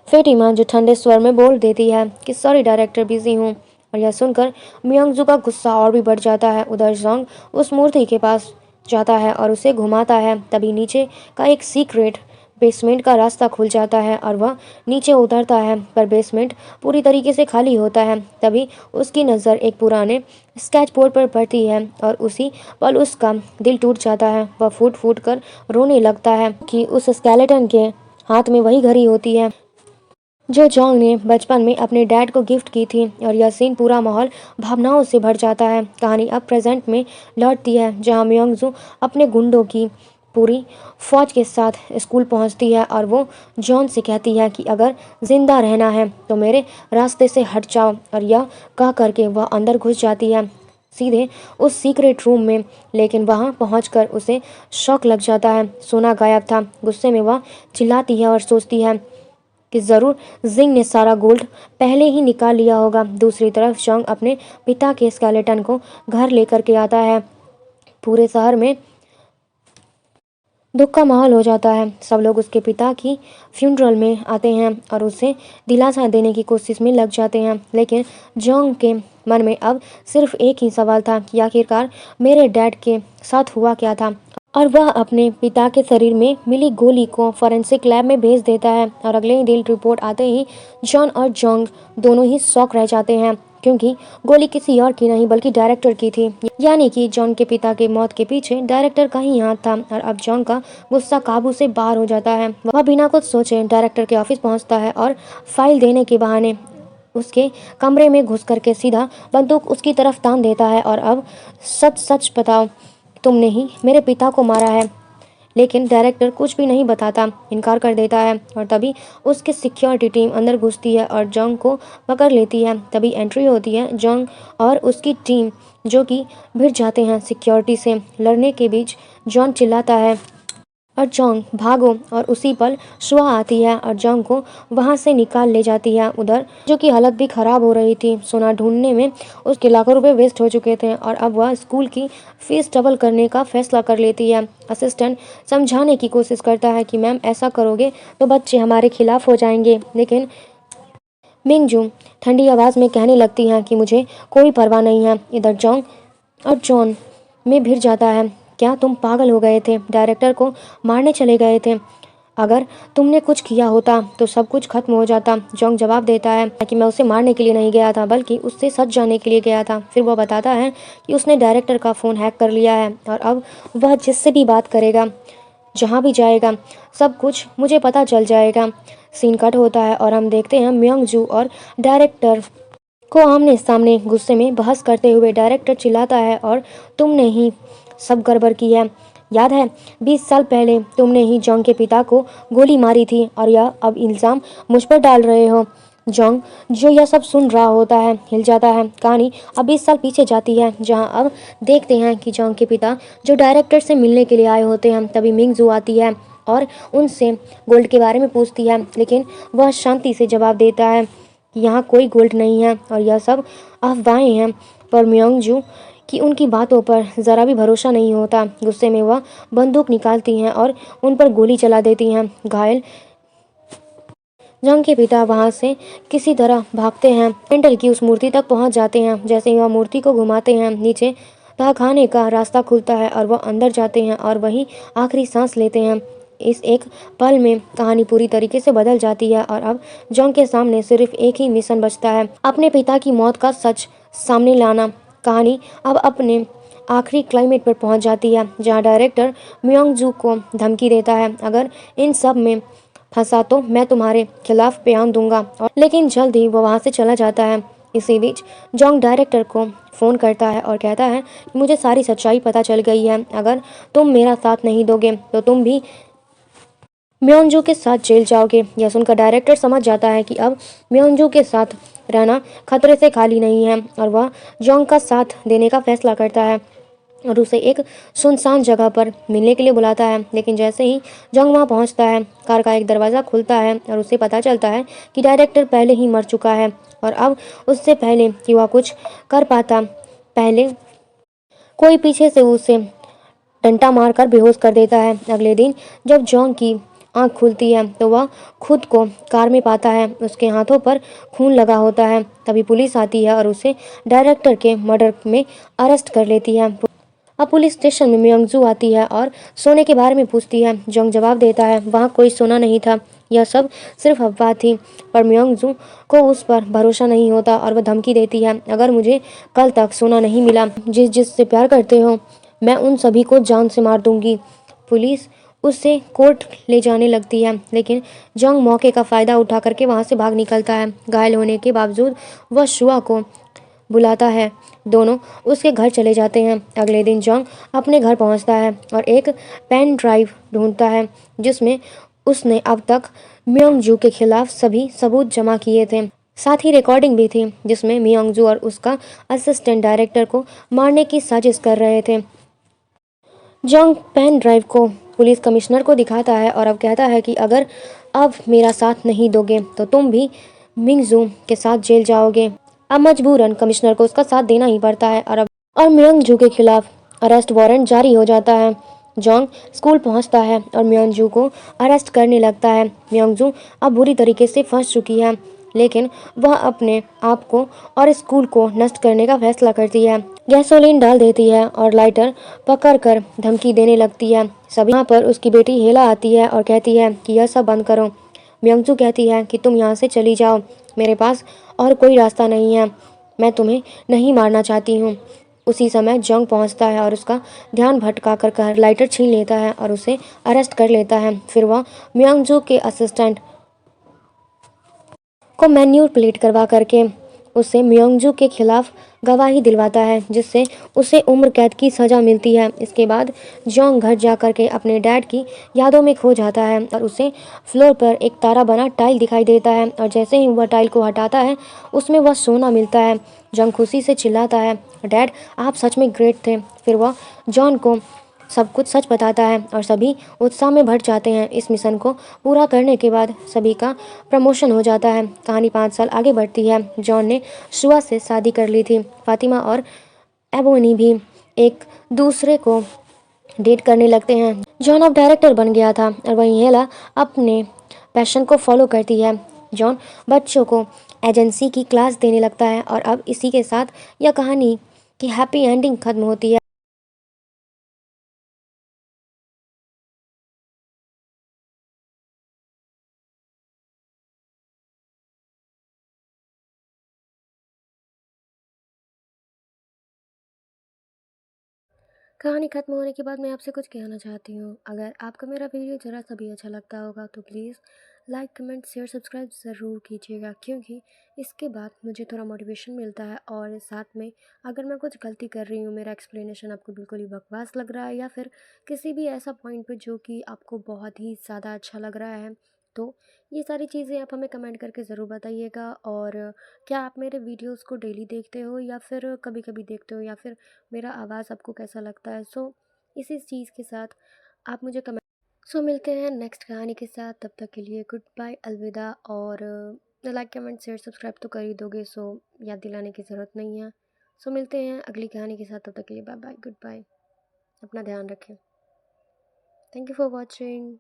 फेटिमा, जो ठंडे स्वर में बोल देती है कि सॉरी डायरेक्टर, बिजी हूँ। और यह सुनकर म्योंगजू का गुस्सा और भी बढ़ जाता है। उधर जोंग उस मूर्ति के पास जाता है और उसे घुमाता है। तभी नीचे का एक सीक्रेट बेसमेंट का रास्ता खुल जाता है और वह नीचे उतरता है, पर बेसमेंट पूरी तरीके से खाली होता है। तभी उसकी नज़र एक पुराने स्केच बोर्ड पर पड़ती है और उसी पल उसका दिल टूट जाता है। वह फूट फूट कर रोने लगता है कि उस स्केलेटन के हाथ में वही घड़ी होती है जो जोंग ने बचपन में अपने डैड को गिफ्ट की थी। और यह सीन पूरा माहौल भावनाओं से भर जाता है। कहानी अब प्रेजेंट में लौटती है जहां म्योंगजू अपने गुंडों की पूरी फौज के साथ स्कूल पहुंचती है और वो जॉन से कहती है कि अगर जिंदा रहना है तो मेरे रास्ते से हट जाओ। और यह कह करके वह अंदर घुस जाती है सीधे उस सीक्रेट रूम में, लेकिन वहां पहुंचकर उसे शौक लग जाता है। सोना गायब था। गुस्से में वह चिल्लाती है और सोचती है कि ज़रूर जिंग ने सारा गोल्ड पहले ही निकाल लिया होगा। दूसरी तरफ जोंग अपने पिता के स्केलेटन को घर लेकर के आता है। पूरे शहर में दुख का माहौल हो जाता है। सब लोग उसके पिता की फ्यूनरल में आते हैं और उसे दिलासा देने की कोशिश में लग जाते हैं, लेकिन जोंग के मन में अब सिर्फ एक ही सवाल था कि आखिरकार मेरे डैड के साथ हुआ क्या था। और वह अपने पिता के शरीर में मिली गोली को फॉरेंसिक लैब में भेज देता है और अगले ही दिन रिपोर्ट आते ही जॉन और जोंग दोनों ही शॉक रह जाते हैं, क्योंकि गोली किसी और की नहीं बल्कि डायरेक्टर की थी। यानी कि जॉन के पिता के मौत के पीछे डायरेक्टर का ही हाथ था। और अब जॉन का गुस्सा काबू से बाहर हो जाता है। वह बिना कुछ सोचे डायरेक्टर के ऑफिस पहुंचता है और फाइल देने के बहाने उसके कमरे में घुस करके सीधा बंदूक उसकी तरफ तान देता है और अब सच सच बताओ, तुमने ही मेरे पिता को मारा है। लेकिन डायरेक्टर कुछ भी नहीं बताता, इनकार कर देता है। और तभी उसकी सिक्योरिटी टीम अंदर घुसती है और जोंग को पकड़ लेती है। तभी एंट्री होती है जोंग और उसकी टीम, जो कि भिड़ जाते हैं सिक्योरिटी से। लड़ने के बीच जॉन चिल्लाता है और जोंग भागो, और उसी पल शुआ आती है और जोंग को वहां से निकाल ले जाती है। उधर जो की हालत भी खराब हो रही थी। सोना ढूंढने में उसके लाखों रुपए वेस्ट हो चुके थे और अब वह स्कूल की फीस डबल करने का फैसला कर लेती है। असिस्टेंट समझाने की कोशिश करता है कि मैम ऐसा करोगे तो बच्चे हमारे खिलाफ हो जाएंगे, लेकिन मिंगजू ठंडी आवाज़ में कहने लगती हैं कि मुझे कोई परवाह नहीं है। इधर जोंग और जॉन में भिड़ जाता है। क्या तुम पागल हो गए थे? डायरेक्टर को मारने चले गए थे? अगर तुमने कुछ किया होता तो सब कुछ खत्म हो जाता। जोंग जवाब देता है कि मैं उसे मारने के लिए नहीं गया था, बल्कि उससे सच जानने के लिए गया था। फिर वह बताता है कि उसने डायरेक्टर का फ़ोन हैक कर लिया है और अब वह जिससे भी बात करेगा, जहाँ भी जाएगा, सब कुछ मुझे पता चल जाएगा। सीन कट होता है और हम देखते हैं म्योंग जू और डायरेक्टर को आमने सामने गुस्से में बहस करते हुए। डायरेक्टर चिल्लाता है, और तुमने ही सब गड़बड़ की है। याद है 20 साल पहले तुमने ही जोंग के पिता को गोली मारी थी और यह अब इल्ज़ाम मुझ पर डाल रहे हो। जोंग, जो यह सब सुन रहा होता है, हिल जाता है। कहानी अब 20 साल पीछे जाती है, जहां अब देखते हैं कि जोंग के पिता जो डायरेक्टर से मिलने के लिए आए होते हैं। तभी मिंग जू आती है और उनसे गोल्ड के बारे में पूछती है, लेकिन वह शांति से जवाब देता है कि यहाँ कोई गोल्ड नहीं है और यह सब अफवाहें हैं। पर म्योंगजू कि उनकी बातों पर ज़रा भी भरोसा नहीं होता। गुस्से में वह बंदूक निकालती हैं और उन पर गोली चला देती हैं। घायल जंग के पिता वहां से किसी तरह भागते हैं, पेंटल की उस मूर्ति तक पहुंच जाते हैं। जैसे ही वह मूर्ति को घुमाते हैं, नीचे तहखाने का रास्ता खुलता है और वह अंदर जाते हैं और वहीं आखिरी सांस लेते हैं। इस एक पल में कहानी पूरी तरीके से बदल जाती है और अब जोंग के सामने सिर्फ एक ही मिशन बचता है, अपने पिता की मौत का सच सामने लाना। कहानी अब अपने आखिरी क्लाइमेट पर पहुंच जाती है, जहां डायरेक्टर म्योंग-जू को धमकी देता है, अगर इन सब में फंसा तो मैं तुम्हारे खिलाफ बयान दूंगा। और लेकिन जल्द ही वो वहाँ से चला जाता है। इसी बीच जोंग डायरेक्टर को फ़ोन करता है और कहता है कि मुझे सारी सच्चाई पता चल गई है, अगर तुम मेरा साथ नहीं दोगे तो तुम भी म्योंजू के साथ जेल जाओगे। यह सुनकर डायरेक्टर समझ जाता है कि अब म्योंजू के साथ रहना खतरे से खाली नहीं है और वह जोंग का साथ देने का फैसला करता है और उसे एक सुनसान जगह पर मिलने के लिए बुलाता है। लेकिन जैसे ही जोंग वहाँ पहुँचता है, कार का एक दरवाज़ा खुलता है और उसे पता चलता है कि डायरेक्टर पहले ही मर चुका है और अब उससे पहले कि वह कुछ कर पाता, पहले कोई पीछे से उसे डंडा मारकर बेहोश कर देता है। अगले दिन जब जोंग की आंख खुलती है तो वह खुद को कार में पाता है, उसके हाथों पर खून लगा होता है। तभी पुलिस आती है और उसे डायरेक्टर के मर्डर में अरेस्ट कर लेती है। अब पुलिस स्टेशन में म्योंगजू आती है और सोने के बारे में पूछती है। जोंग जवाब देता है, वहाँ कोई सोना नहीं था, यह सब सिर्फ अफवाह थी। पर म्योंगजू को उस पर भरोसा नहीं होता और वह धमकी देती है, अगर मुझे कल तक सोना नहीं मिला जिससे प्यार करते हो, मैं उन सभी को जान से मार दूंगी। पुलिस उसे कोर्ट ले जाने लगती है, लेकिन जोंग मौके का फ़ायदा उठा करके वहाँ से भाग निकलता है। घायल होने के बावजूद वह शुआ को बुलाता है। दोनों उसके घर चले जाते हैं। अगले दिन जोंग अपने घर पहुंचता है और एक पेन ड्राइव ढूंढता है जिसमें उसने अब तक म्योंगजू के खिलाफ सभी सबूत जमा किए थे। साथ ही रिकॉर्डिंग भी थी जिसमें म्योंगजू और उसका असिस्टेंट डायरेक्टर को मारने की साजिश कर रहे थे। जोंग पेन ड्राइव को पुलिस कमिश्नर को दिखाता है और अब कहता है कि अगर अब मेरा साथ नहीं दोगे तो तुम भी मिंगजू के साथ जेल जाओगे। अब मजबूरन कमिश्नर को उसका साथ देना ही पड़ता है और म्योंगजू के खिलाफ अरेस्ट वारंट जारी हो जाता है। जोंग स्कूल पहुंचता है और म्योंगजू को अरेस्ट करने लगता है। म्योंगजू अब बुरी तरीके से फंस चुकी है, लेकिन वह अपने आप को और स्कूल को नष्ट करने का फैसला करती है। गैसोलीन डाल देती है और लाइटर पकड़कर धमकी देने लगती है। सभी यहाँ पर उसकी बेटी हेला आती है और कहती है कि यह सब बंद करो। म्योंगजू कहती है कि तुम यहाँ से चली जाओ, मेरे पास और कोई रास्ता नहीं है, मैं तुम्हें नहीं मारना चाहती हूँ। उसी समय जोंग पहुँचता है और उसका ध्यान भटका कर लाइटर छीन लेता है और उसे अरेस्ट कर लेता है। फिर वह म्योंगजू के असिस्टेंट को मैन्युपुलेट करवा करके उसे म्योंगजू के खिलाफ गवाही दिलवाता है, जिससे उसे उम्र कैद की सज़ा मिलती है। इसके बाद जोंग घर जा कर के अपने डैड की यादों में खो जाता है और उसे फ्लोर पर एक तारा बना टाइल दिखाई देता है और जैसे ही वह टाइल को हटाता है उसमें वह सोना मिलता है। जोंग खुशी से चिल्लाता है, डैड आप सच में ग्रेट थे। फिर वह जॉन को सब कुछ सच बताता है और सभी उत्साह में भर जाते हैं। इस मिशन को पूरा करने के बाद सभी का प्रमोशन हो जाता है। कहानी 5 साल आगे बढ़ती है। जॉन ने शुआ से शादी कर ली थी। फातिमा और एबोनी भी एक दूसरे को डेट करने लगते हैं। जॉन अब डायरेक्टर बन गया था और वहीं हेला अपने पैशन को फॉलो करती है। जॉन बच्चों को एजेंसी की क्लास देने लगता है और अब इसी के साथ यह कहानी की हैप्पी एंडिंग खत्म होती है। कहानी खत्म होने के बाद मैं आपसे कुछ कहना चाहती हूँ। अगर आपको मेरा वीडियो ज़रा-सा भी अच्छा लगता होगा तो please like, comment, share, subscribe ज़रूर कीजिएगा, क्योंकि इसके बाद मुझे थोड़ा मोटिवेशन मिलता है। और साथ में अगर मैं कुछ गलती कर रही हूँ, मेरा एक्सप्लेनेशन आपको बिल्कुल ही बकवास लग रहा है, या फिर किसी भी ऐसा पॉइंट पे जो कि आपको बहुत ही ज़्यादा अच्छा लग रहा है, तो ये सारी चीज़ें आप हमें कमेंट करके ज़रूर बताइएगा। और क्या आप मेरे वीडियोज़ को डेली देखते हो या फिर कभी-कभी देखते हो, या फिर मेरा आवाज़ आपको कैसा लगता है? सो इसी चीज़ के साथ आप मुझे कमेंट। सो मिलते हैं नेक्स्ट कहानी के साथ, तब तक के लिए गुड बाय, अलविदा। और लाइक, कमेंट, शेयर, सब्सक्राइब तो कर ही दोगे, सो याद दिलाने की ज़रूरत नहीं है। सो मिलते हैं अगली कहानी के साथ, तब तक के लिए बाय बाय, गुड बाय। अपना ध्यान रखें। Thank you for watching.